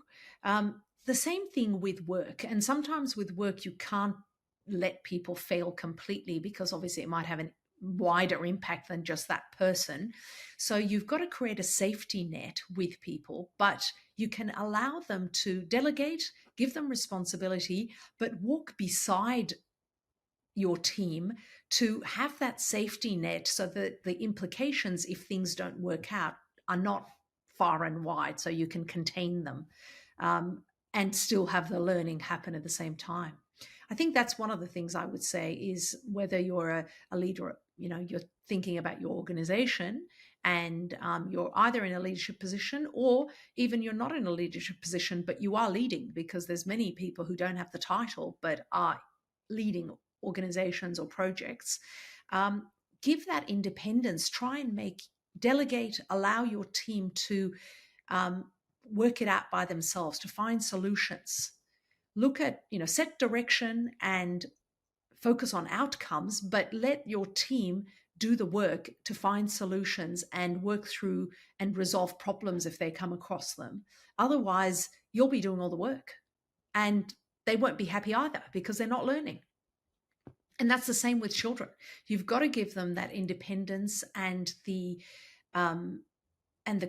The same thing with work. And sometimes with work, you can't let people fail completely because obviously it might have a wider impact than just that person. So you've got to create a safety net with people, but you can allow them to delegate, give them responsibility, but walk beside your team to have that safety net so that the implications, if things don't work out, are not far and wide, so you can contain them, and still have the learning happen at the same time. I think that's one of the things I would say is, whether you're a leader, you're thinking about your organization, and you're either in a leadership position, or even you're not in a leadership position, but you are leading, because there's many people who don't have the title but are leading organizations or projects. Give that independence, try and delegate, allow your team to work it out by themselves, to find solutions. Look at, set direction and focus on outcomes, but let your team do the work to find solutions and work through and resolve problems if they come across them. Otherwise, you'll be doing all the work and they won't be happy either, because they're not learning. And that's the same with children. You've got to give them that independence and the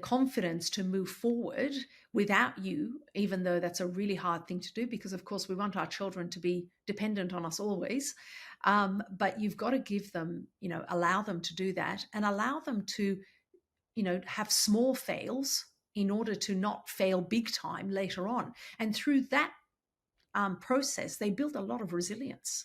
confidence to move forward without you, even though that's a really hard thing to do, because of course we want our children to be dependent on us always. But you've got to give them, allow them to do that, and allow them to, have small fails in order to not fail big time later on. And through that process, they build a lot of resilience.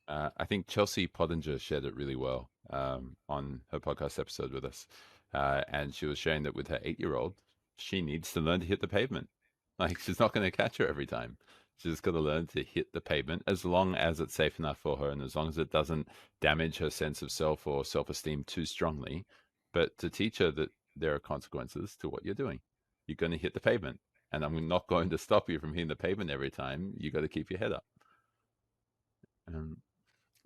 I think Chelsea Pottinger shared it really well on her podcast episode with us. And she was sharing that with her 8-year-old, she needs to learn to hit the pavement. Like, she's not going to catch her every time. She's got to learn to hit the pavement, as long as it's safe enough for her and as long as it doesn't damage her sense of self or self-esteem too strongly. But to teach her that there are consequences to what you're doing. You're going to hit the pavement, and I'm not going to stop you from hitting the pavement every time. You got to keep your head up.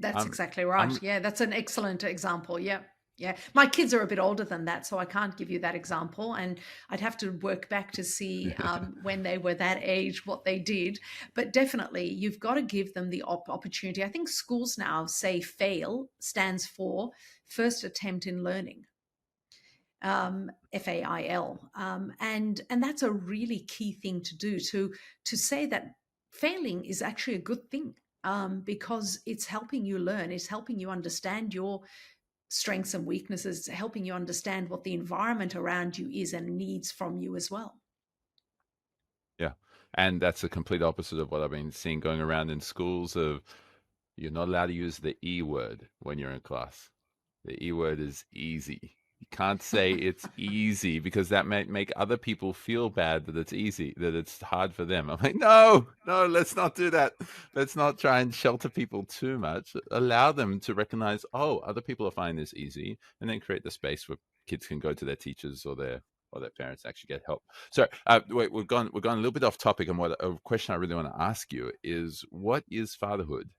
That's exactly right. Yeah, that's an excellent example. Yeah. Yeah. My kids are a bit older than that, so I can't give you that example. And I'd have to work back to see when they were that age, what they did. But definitely, you've got to give them the opportunity. I think schools now say FAIL stands for First Attempt in Learning. FAIL. And that's a really key thing to do, to say that failing is actually a good thing. Because it's helping you learn, it's helping you understand your strengths and weaknesses, it's helping you understand what the environment around you is and needs from you as well. Yeah. And that's the complete opposite of what I've been seeing going around in schools of, you're not allowed to use the E word when you're in class. The E word is easy. You can't say it's easy, because that might make other people feel bad that it's easy, that it's hard for them. I'm like, no, let's not do that. Let's not try and shelter people too much. Allow them to recognize, other people are finding this easy, and then create the space where kids can go to their teachers or their parents to actually get help. So wait, we've gone a little bit off topic, and a question I really want to ask you is, what is fatherhood?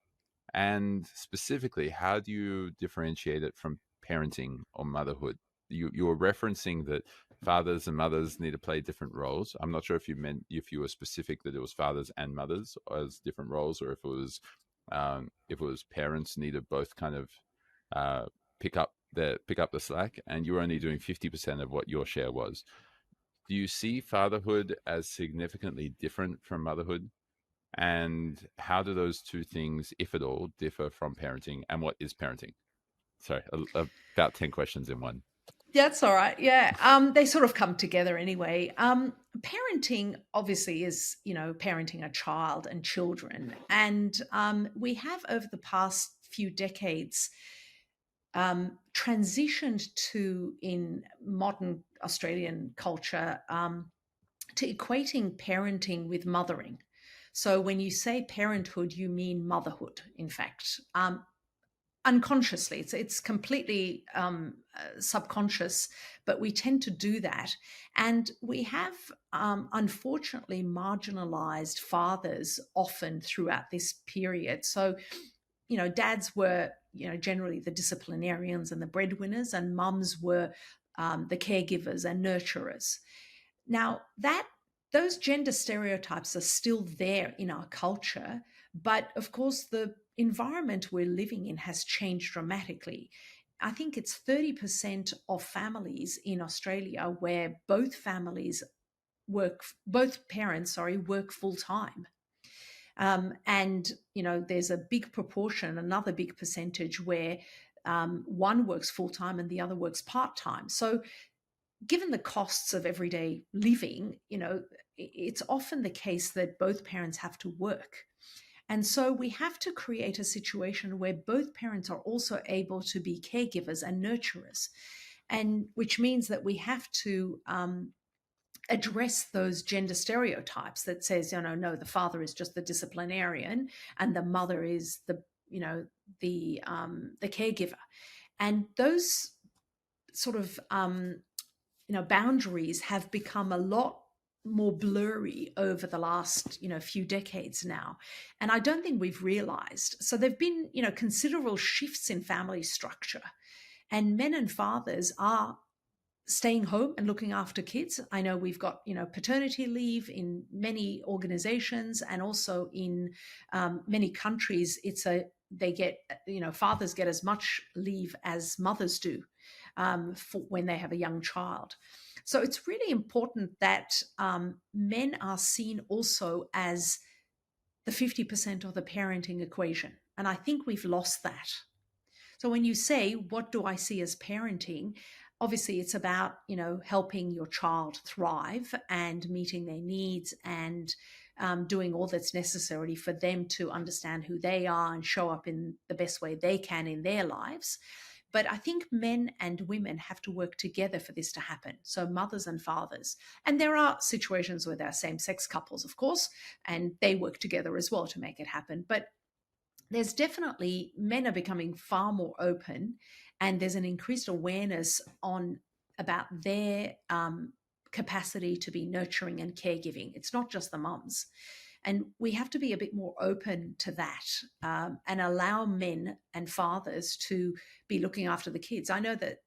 And specifically, how do you differentiate it from parenting or motherhood? You were referencing that fathers and mothers need to play different roles. I'm not sure if you were specific that it was fathers and mothers as different roles, or if it was parents needed both kind of pick up the slack, and you were only doing 50% of what your share was. Do you see fatherhood as significantly different from motherhood? And how do those two things, if at all, differ from parenting? And what is parenting? Sorry, about 10 questions in one. That's all right. Yeah. They sort of come together anyway. Parenting obviously is, parenting a child and children. And we have over the past few decades transitioned to, in modern Australian culture, to equating parenting with mothering. So when you say parenthood, you mean motherhood, in fact. Unconsciously, it's completely subconscious, but we tend to do that. And we have unfortunately marginalized fathers often throughout this period. So, dads were, generally the disciplinarians and the breadwinners, and mums were the caregivers and nurturers. Now, those gender stereotypes are still there in our culture, but of course, the environment we're living in has changed dramatically. I think it's 30% of families in Australia where both parents, work full time. And, there's a big proportion, another big percentage where one works full time and the other works part time. So, given the costs of everyday living, it's often the case that both parents have to work. And so we have to create a situation where both parents are also able to be caregivers and nurturers. And which means that we have to address those gender stereotypes that says, no, the father is just the disciplinarian and the mother is the caregiver. And those sort of boundaries have become a lot more blurry over the last few decades now, and I don't think we've realized. So there've been considerable shifts in family structure, and men and fathers are staying home and looking after kids. I know we've got paternity leave in many organizations, and also in many countries they get fathers get as much leave as mothers do for when they have a young child. So it's really important that men are seen also as the 50% of the parenting equation. And I think we've lost that. So when you say, what do I see as parenting? Obviously, it's about, helping your child thrive and meeting their needs and doing all that's necessary for them to understand who they are and show up in the best way they can in their lives. But I think men and women have to work together for this to happen. So mothers and fathers. And there are situations where there are same-sex couples, of course, and they work together as well to make it happen. But there's definitely, men are becoming far more open, and there's an increased awareness about their capacity to be nurturing and caregiving. It's not just the mums. And we have to be a bit more open to that, and allow men and fathers to be looking after the kids. I know that,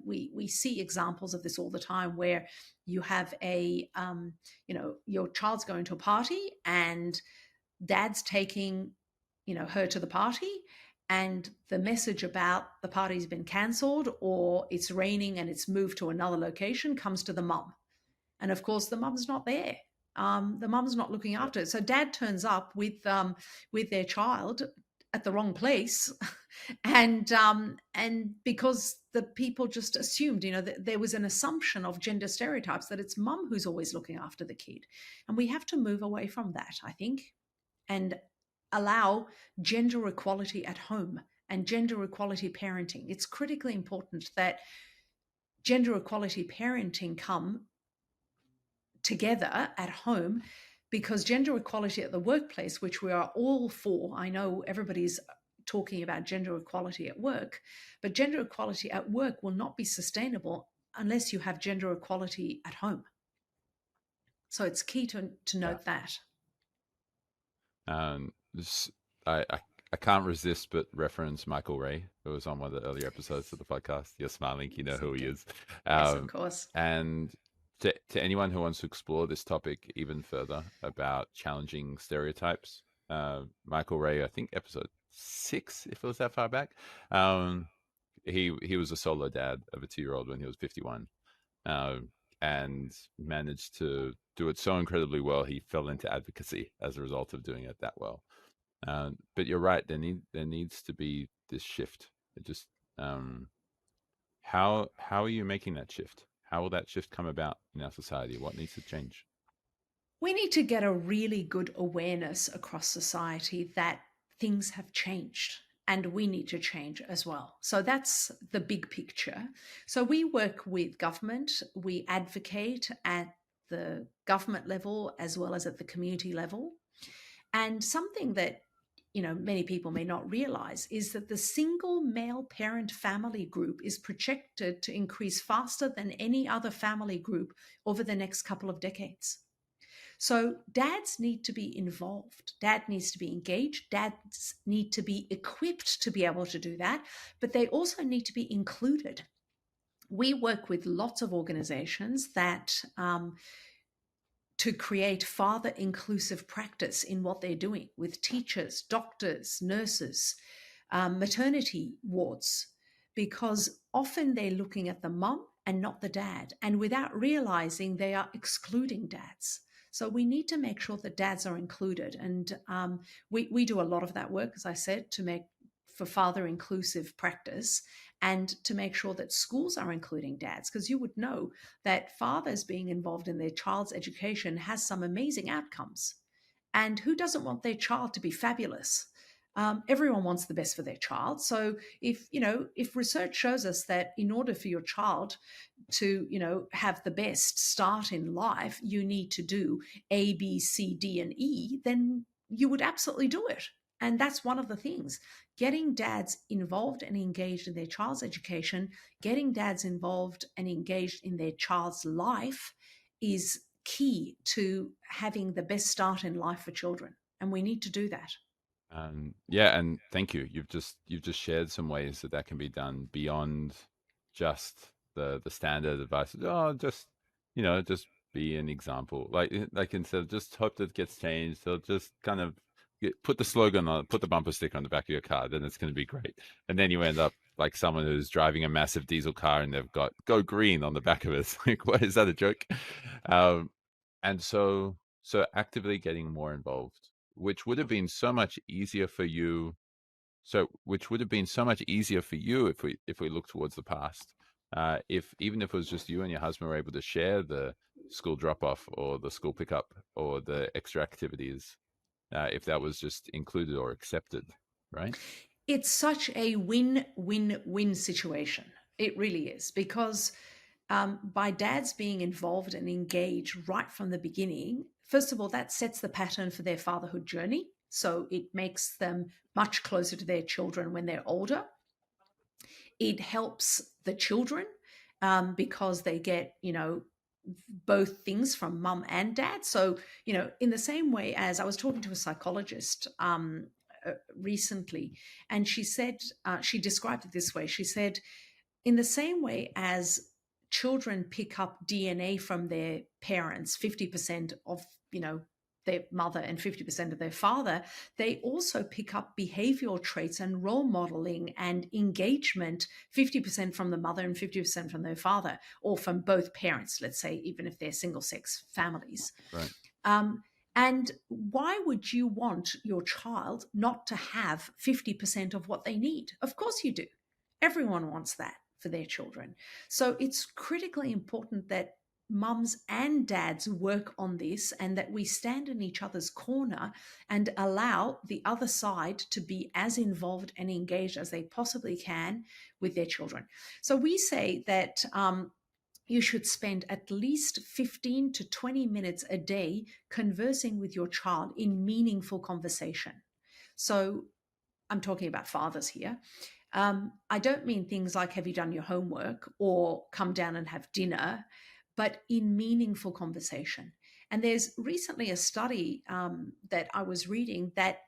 we see examples of this all the time where you have your child's going to a party and dad's taking, her to the party, and the message about the party's been cancelled or it's raining and it's moved to another location comes to the mum. And of course, the mum's not there. The mum's not looking after it. So dad turns up with their child at the wrong place, and because the people just assumed, that there was an assumption of gender stereotypes that it's mum who's always looking after the kid, and we have to move away from that, I think, and allow gender equality at home and gender equality parenting. It's critically important that gender equality parenting come together at home, because gender equality at the workplace, which we are all for, I know everybody's talking about gender equality at work, but gender equality at work will not be sustainable unless you have gender equality at home. So it's key to note that. I can't resist but reference Michael Ray, who was on one of the earlier episodes of the podcast. You're smiling, you know who he is. Yes, of course. And to anyone who wants to explore this topic even further about challenging stereotypes, Michael Ray, I think episode 6, if it was that far back, he was a solo dad of a 2-year-old when he was 51, and managed to do it so incredibly well, he fell into advocacy as a result of doing it that well. But you're right. There needs to be this shift. It just how are you making that shift? How will that shift come about in our society? What needs to change? We need to get a really good awareness across society that things have changed and we need to change as well. So that's the big picture. So we work with government, we advocate at the government level as well as at the community level. And something that many people may not realize is that the single male parent family group is projected to increase faster than any other family group over the next couple of decades. So dads need to be involved. Dad needs to be engaged. Dads need to be equipped to be able to do that, but they also need to be included. We work with lots of organizations that to create father inclusive practice in what they're doing with teachers, doctors, nurses, maternity wards, because often they're looking at the mum and not the dad. And without realizing, they are excluding dads. So we need to make sure that dads are included. And we do a lot of that work, as I said, to make for father inclusive practice and to make sure that schools are including dads, because you would know that fathers being involved in their child's education has some amazing outcomes. And who doesn't want their child to be fabulous? Everyone wants the best for their child. So if research shows us that in order for your child to have the best start in life, you need to do A, B, C, D, and E, then you would absolutely do it. And that's one of the things. Getting dads involved and engaged in their child's education, getting dads involved and engaged in their child's life is key to having the best start in life for children. And we need to do that. Yeah, and thank you. You've just shared some ways that that can be done beyond just the standard advice. Oh, just just be an example. Like instead of just hope that it gets changed, they'll just kind of put the slogan on, put the bumper sticker on the back of your car, then it's going to be great. And then you end up like someone who's driving a massive diesel car and they've got "Go Green" on the back of it. It's like, what is that, a joke? And so actively getting more involved, which would have been so much easier for you. So which would have been so much easier for you if we look towards the past. If even if it was just you and your husband were able to share the school drop off or the school pickup or the extra activities, if that was just included or accepted, right? It's such a win-win-win situation. It really is, because by dads being involved and engaged right from the beginning, first of all, that sets the pattern for their fatherhood journey. So it makes them much closer to their children when they're older. It helps the children because they get, both things from mum and dad. So, in the same way as I was talking to a psychologist recently, and she said, she described it this way. She said, in the same way as children pick up DNA from their parents, 50% of, their mother and 50% of their father, they also pick up behavioral traits and role modeling and engagement, 50% from the mother and 50% from their father, or from both parents, let's say, even if they're single sex families. Right. And why would you want your child not to have 50% of what they need? Of course you do. Everyone wants that for their children. So it's critically important that mums and dads work on this and that we stand in each other's corner and allow the other side to be as involved and engaged as they possibly can with their children. So we say that you should spend at least 15 to 20 minutes a day conversing with your child in meaningful conversation. So I'm talking about fathers here. I don't mean things like, have you done your homework or come down and have dinner, but in meaningful conversation. And there's recently a study that I was reading that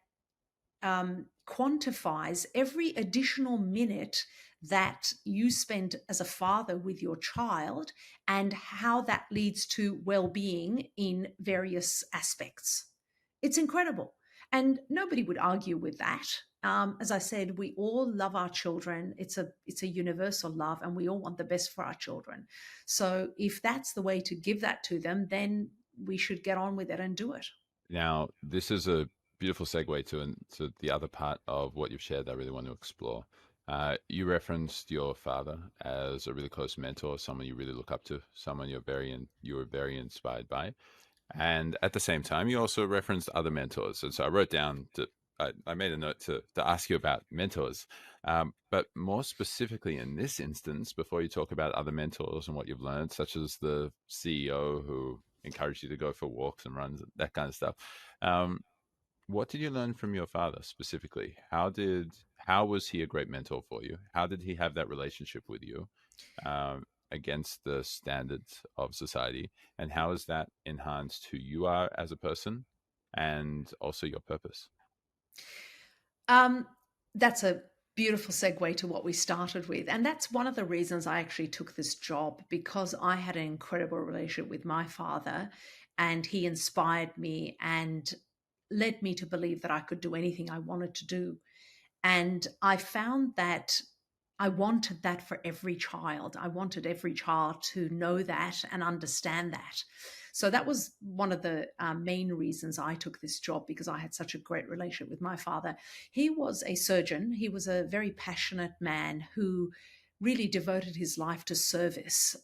quantifies every additional minute that you spend as a father with your child and how that leads to well-being in various aspects. It's incredible. And nobody would argue with that. As I said, we all love our children. It's a universal love, and we all want the best for our children. So if that's the way to give that to them, then we should get on with it and do it. Now, this is a beautiful segue to the other part of what you've shared that I really want to explore. You referenced your father as a really close mentor, someone you really look up to, someone you were very inspired by. And at the same time, you also referenced other mentors. And so I wrote down I made a note to ask you about mentors. But more specifically in this instance, before you talk about other mentors and what you've learned, such as the CEO who encouraged you to go for walks and runs, that kind of stuff. What did you learn from your father specifically? How was he a great mentor for you? How did he have that relationship with you? Against the standards of society, and how has that enhanced who you are as a person and also your purpose? That's a beautiful segue to what we started with. And that's one of the reasons I actually took this job, because I had an incredible relationship with my father, and he inspired me and led me to believe that I could do anything I wanted to do. And I found that I wanted that for every child. I wanted every child to know that and understand that. So that was one of the main reasons I took this job, because I had such a great relationship with my father. He was a surgeon. He was a very passionate man who really devoted his life to service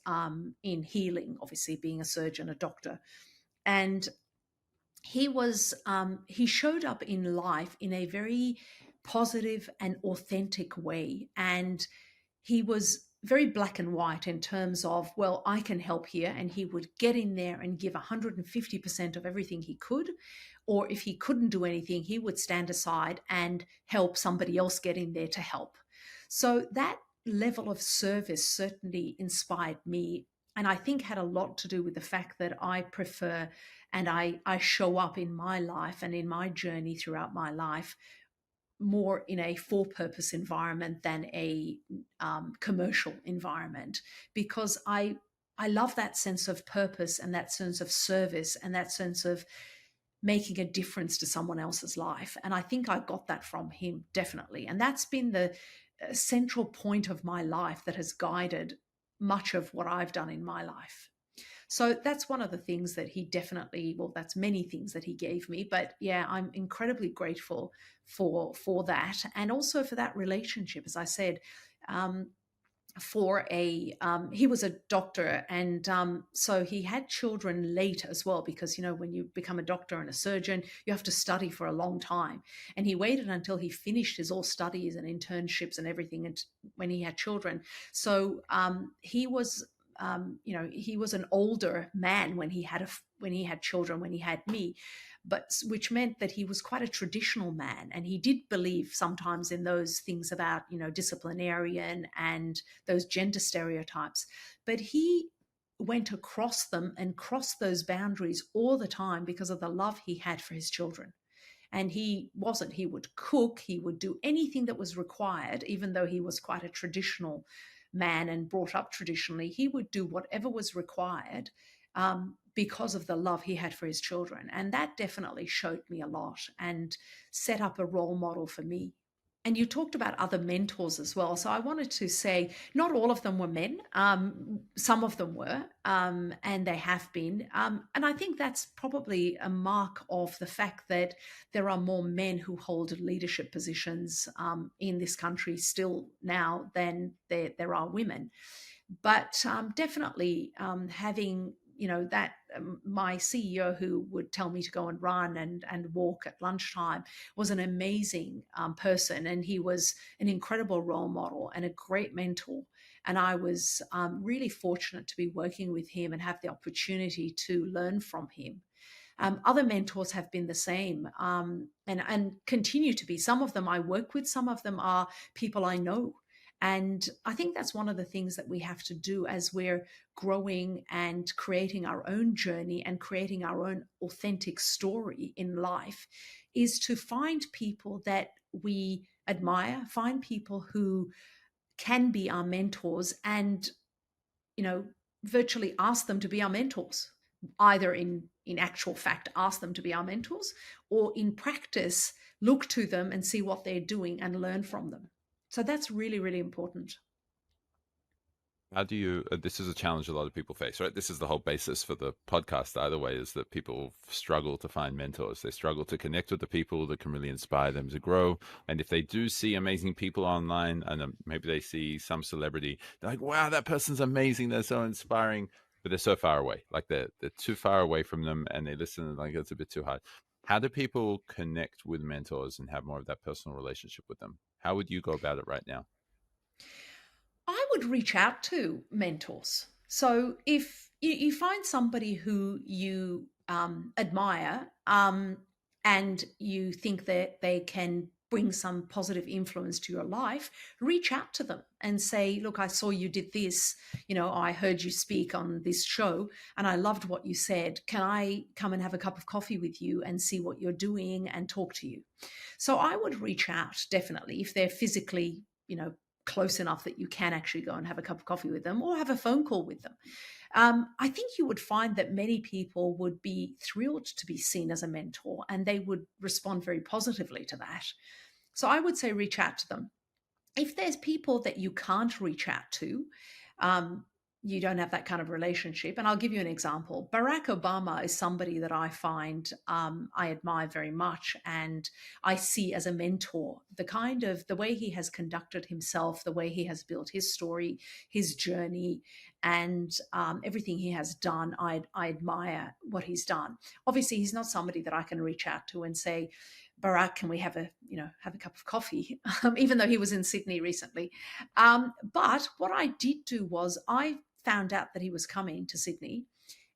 in healing, obviously being a surgeon, a doctor. And he showed up in life in a very positive and authentic way, and he was very black and white in terms of, well, I can help here, and he would get in there and give 150% of everything he could. Or if he couldn't do anything, he would stand aside and help somebody else get in there to help. So that level of service certainly inspired me, and I think had a lot to do with the fact that I prefer, and I show up in my life and in my journey throughout my life more in a for purpose environment than a commercial environment, because I love that sense of purpose and that sense of service and that sense of making a difference to someone else's life. And I think I got that from him, definitely. And that's been the central point of my life that has guided much of what I've done in my life. So that's one of the things that he definitely, well, that's many things that he gave me, but yeah, I'm incredibly grateful for that, and also for that relationship. As I said, um, he was a doctor, and so he had children late as well, because when you become a doctor and a surgeon, you have to study for a long time, and he waited until he finished his all studies and internships and everything, and when he had children. So he was an older man when he had children, when he had me, but which meant that he was quite a traditional man, and he did believe sometimes in those things about disciplinarian and those gender stereotypes, but he went across them and crossed those boundaries all the time because of the love he had for his children. And he would cook, he would do anything that was required, even though he was quite a traditional man and brought up traditionally. He would do whatever was required because of the love he had for his children. And that definitely showed me a lot and set up a role model for me. And you talked about other mentors as well. So I wanted to say not all of them were men. Some of them were, and they have been. And I think that's probably a mark of the fact that there are more men who hold leadership positions in this country still now than there are women. But definitely having that my CEO, who would tell me to go and run and walk at lunchtime, was an amazing person, and he was an incredible role model and a great mentor. And I was really fortunate to be working with him and have the opportunity to learn from him. Other mentors have been the same, and continue to be. Some of them I work with, some of them are people I know. And I think that's one of the things that we have to do as we're growing and creating our own journey and creating our own authentic story in life, is to find people that we admire, find people who can be our mentors, and virtually ask them to be our mentors, either in actual fact ask them to be our mentors, or in practice look to them and see what they're doing and learn from them. So that's really, really important. How do you, this is a challenge a lot of people face, right? This is the whole basis for the podcast, either way, is that people struggle to find mentors. They struggle to connect with the people that can really inspire them to grow. And if they do see amazing people online, and maybe they see some celebrity, they're like, wow, that person's amazing. They're so inspiring, but they're so far away. Like they're too far away from them, and they listen and like it's a bit too hard. How do people connect with mentors and have more of that personal relationship with them? How would you go about it right now? I would reach out to mentors. So if you find somebody who you admire, and you think that they can bring some positive influence to your life, reach out to them and say, look, I saw you did this, I heard you speak on this show and I loved what you said. Can I come and have a cup of coffee with you and see what you're doing and talk to you? So I would reach out, definitely, if they're physically, close enough that you can actually go and have a cup of coffee with them or have a phone call with them. I think you would find that many people would be thrilled to be seen as a mentor and they would respond very positively to that. So I would say reach out to them. If there's people that you can't reach out to, um, you don't have that kind of relationship. And I'll give you an example. Barack Obama is somebody that I find I admire very much and I see as a mentor. The way he has conducted himself, the way he has built his story, his journey, and everything he has done, I admire what he's done. Obviously, he's not somebody that I can reach out to and say, Barack, can we have a cup of coffee? Even though he was in Sydney recently. But what I did do was I found out that he was coming to Sydney,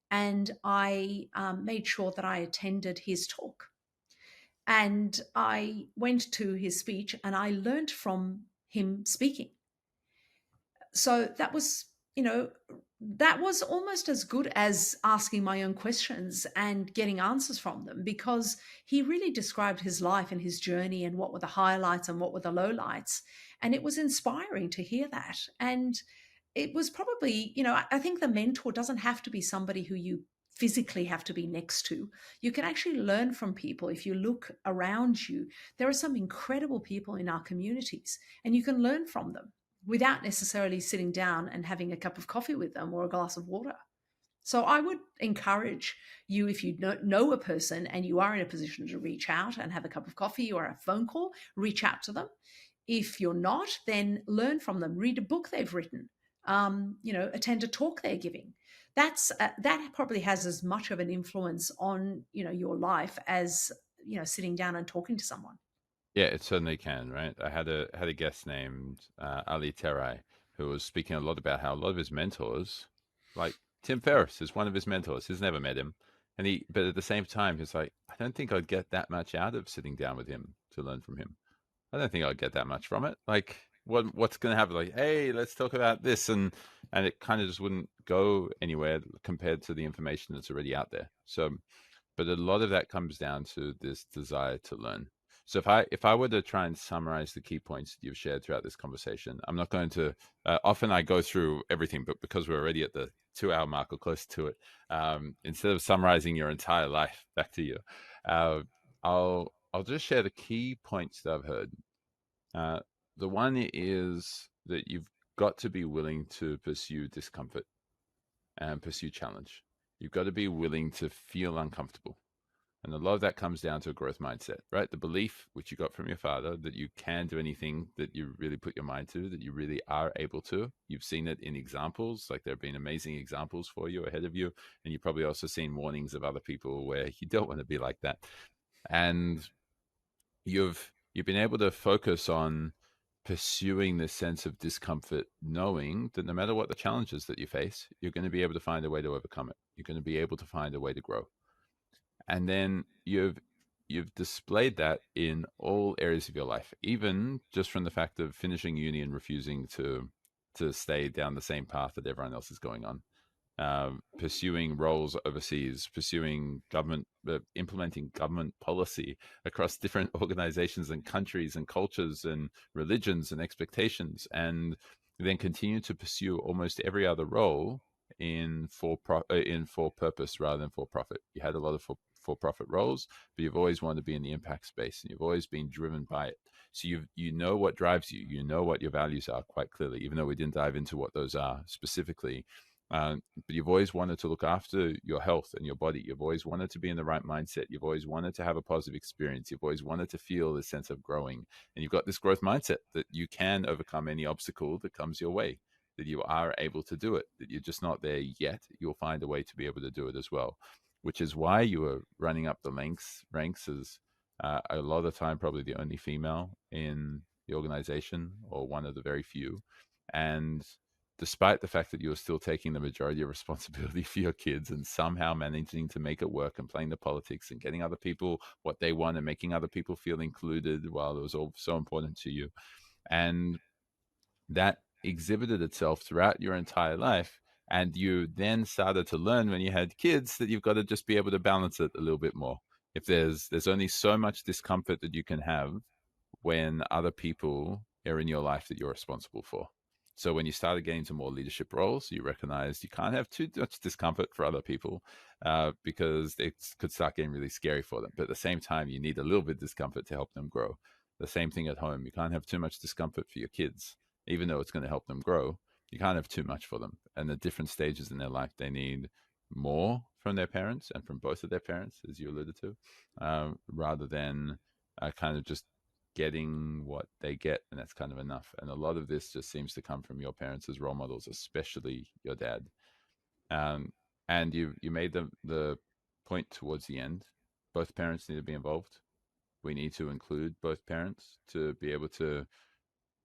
and I made sure that I attended his talk. And I went to his speech and I learned from him speaking. So that was almost as good as asking my own questions and getting answers from them, because he really described his life and his journey and what were the highlights and what were the lowlights. And it was inspiring to hear that. And it was probably, I think the mentor doesn't have to be somebody who you physically have to be next to. You can actually learn from people. If you look around you, there are some incredible people in our communities and you can learn from them without necessarily sitting down and having a cup of coffee with them or a glass of water. So I would encourage you, if you know a person and you are in a position to reach out and have a cup of coffee or a phone call, reach out to them. If you're not, then learn from them. Read a book they've written. Attend a talk they're giving. That probably has as much of an influence on your life as sitting down and talking to someone. Yeah, it certainly can, right? I had a guest named Ali Terai who was speaking a lot about how a lot of his mentors, like Tim Ferriss, is one of his mentors. He's never met him, but at the same time, he's like, I don't think I'd get that much out of sitting down with him to learn from him. I don't think I'd get that much from it. Like, what's going to happen? Like, hey, let's talk about this, and it kind of just wouldn't go anywhere compared to the information that's already out there. So, but a lot of that comes down to this desire to learn. So if I were to try and summarize the key points that you've shared throughout this conversation, I'm not going to. Often I go through everything, but because we're already at the 2 hour mark or close to it, instead of summarizing your entire life, back to you, uh, I'll just share the key points that I've heard. The one is that you've got to be willing to pursue discomfort and pursue challenge. You've got to be willing to feel uncomfortable. And a lot of that comes down to a growth mindset, right? The belief, which you got from your father, that you can do anything that you really put your mind to, that you really are able to. You've seen it in examples, like there have been amazing examples for you ahead of you. And you've probably also seen warnings of other people where you don't want to be like that. And you've been able to focus on pursuing this sense of discomfort, knowing that no matter what the challenges that you face, you're going to be able to find a way to overcome it. You're going to be able to find a way to grow. And then you've displayed that in all areas of your life, even just from the fact of finishing uni and refusing to stay down the same path that everyone else is going on. Pursuing roles overseas, pursuing government, implementing government policy across different organizations and countries and cultures and religions and expectations, and then continue to pursue almost every other role in for purpose rather than for profit. You had a lot of for-profit roles, but you've always wanted to be in the impact space, and you've always been driven by it. So you know what drives you, you know what your values are quite clearly, even though we didn't dive into what those are specifically. But you've always wanted to look after your health and your body. You've always wanted to be in the right mindset. You've always wanted to have a positive experience. You've always wanted to feel this sense of growing. And you've got this growth mindset that you can overcome any obstacle that comes your way, that you are able to do it, that you're just not there yet. You'll find a way to be able to do it as well, which is why you are running up the ranks as a lot of the time probably the only female in the organization, or one of the very few. And despite the fact that you're still taking the majority of responsibility for your kids and somehow managing to make it work and playing the politics and getting other people what they want and making other people feel included while it was all so important to you. And that exhibited itself throughout your entire life. And you then started to learn when you had kids that you've got to just be able to balance it a little bit more. If there's only so much discomfort that you can have when other people are in your life that you're responsible for. So when you started getting to more leadership roles, you recognized you can't have too much discomfort for other people because it could start getting really scary for them. But at the same time, you need a little bit of discomfort to help them grow. The same thing at home. You can't have too much discomfort for your kids, even though it's going to help them grow. You can't have too much for them. And at different stages in their life, they need more from their parents and from both of their parents, as you alluded to, rather than kind of just getting what they get, and that's kind of enough. And a lot of this just seems to come from your parents as role models, especially your dad. And you made the point towards the end, both parents need to be involved. We need to include both parents to be able to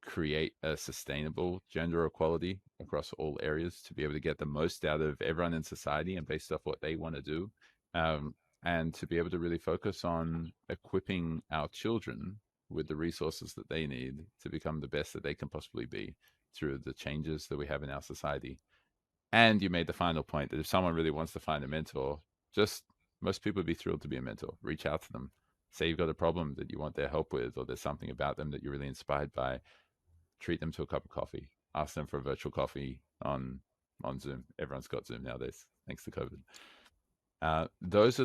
create a sustainable gender equality across all areas, to be able to get the most out of everyone in society and based off what they want to do, and to be able to really focus on equipping our children with the resources that they need to become the best that they can possibly be through the changes that we have in our society. And you made the final point that if someone really wants to find a mentor, most people would be thrilled to be a mentor. Reach out to them. Say you've got a problem that you want their help with, or there's something about them that you're really inspired by. Treat them to a cup of coffee. Ask them for a virtual coffee on Zoom. Everyone's got Zoom nowadays, thanks to COVID. Those are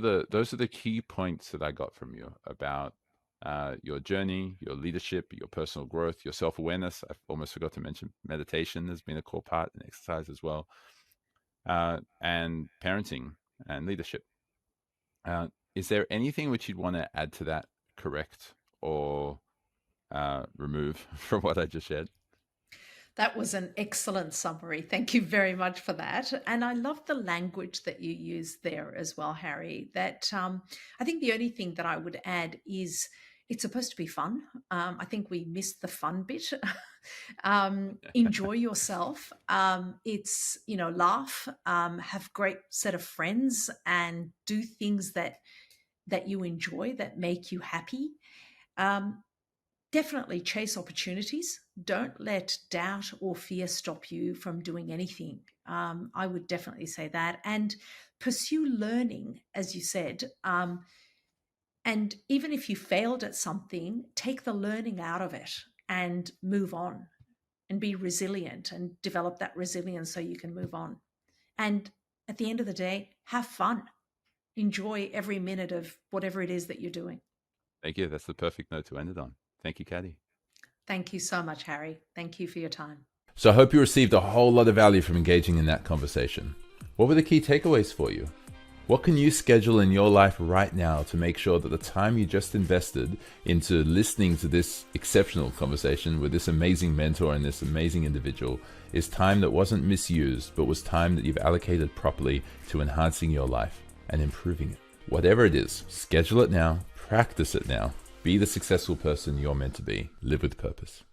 the key points that I got from you about your journey, your leadership, your personal growth, your self-awareness. I almost forgot to mention meditation has been a core part, and exercise as well, and parenting and leadership. Is there anything which you'd want to add to that, correct, or remove from what I just shared? That was an excellent summary. Thank you very much for that. And I love the language that you used there as well, Harry. That I think the only thing that I would add is it's supposed to be fun. I think we missed the fun bit. Enjoy yourself. It's, laugh, have great set of friends, and do things that you enjoy, that make you happy. Definitely chase opportunities. Don't let doubt or fear stop you from doing anything. I would definitely say that. And pursue learning, as you said. And even if you failed at something, take the learning out of it and move on, and be resilient and develop that resilience so you can move on. And at the end of the day, have fun. Enjoy every minute of whatever it is that you're doing. Thank you. That's the perfect note to end it on. Thank you, Kati. Thank you so much, Harry. Thank you for your time. So I hope you received a whole lot of value from engaging in that conversation. What were the key takeaways for you? What can you schedule in your life right now to make sure that the time you just invested into listening to this exceptional conversation with this amazing mentor and this amazing individual is time that wasn't misused, but was time that you've allocated properly to enhancing your life and improving it? Whatever it is, schedule it now, practice it now. Be the successful person you're meant to be. Live with purpose.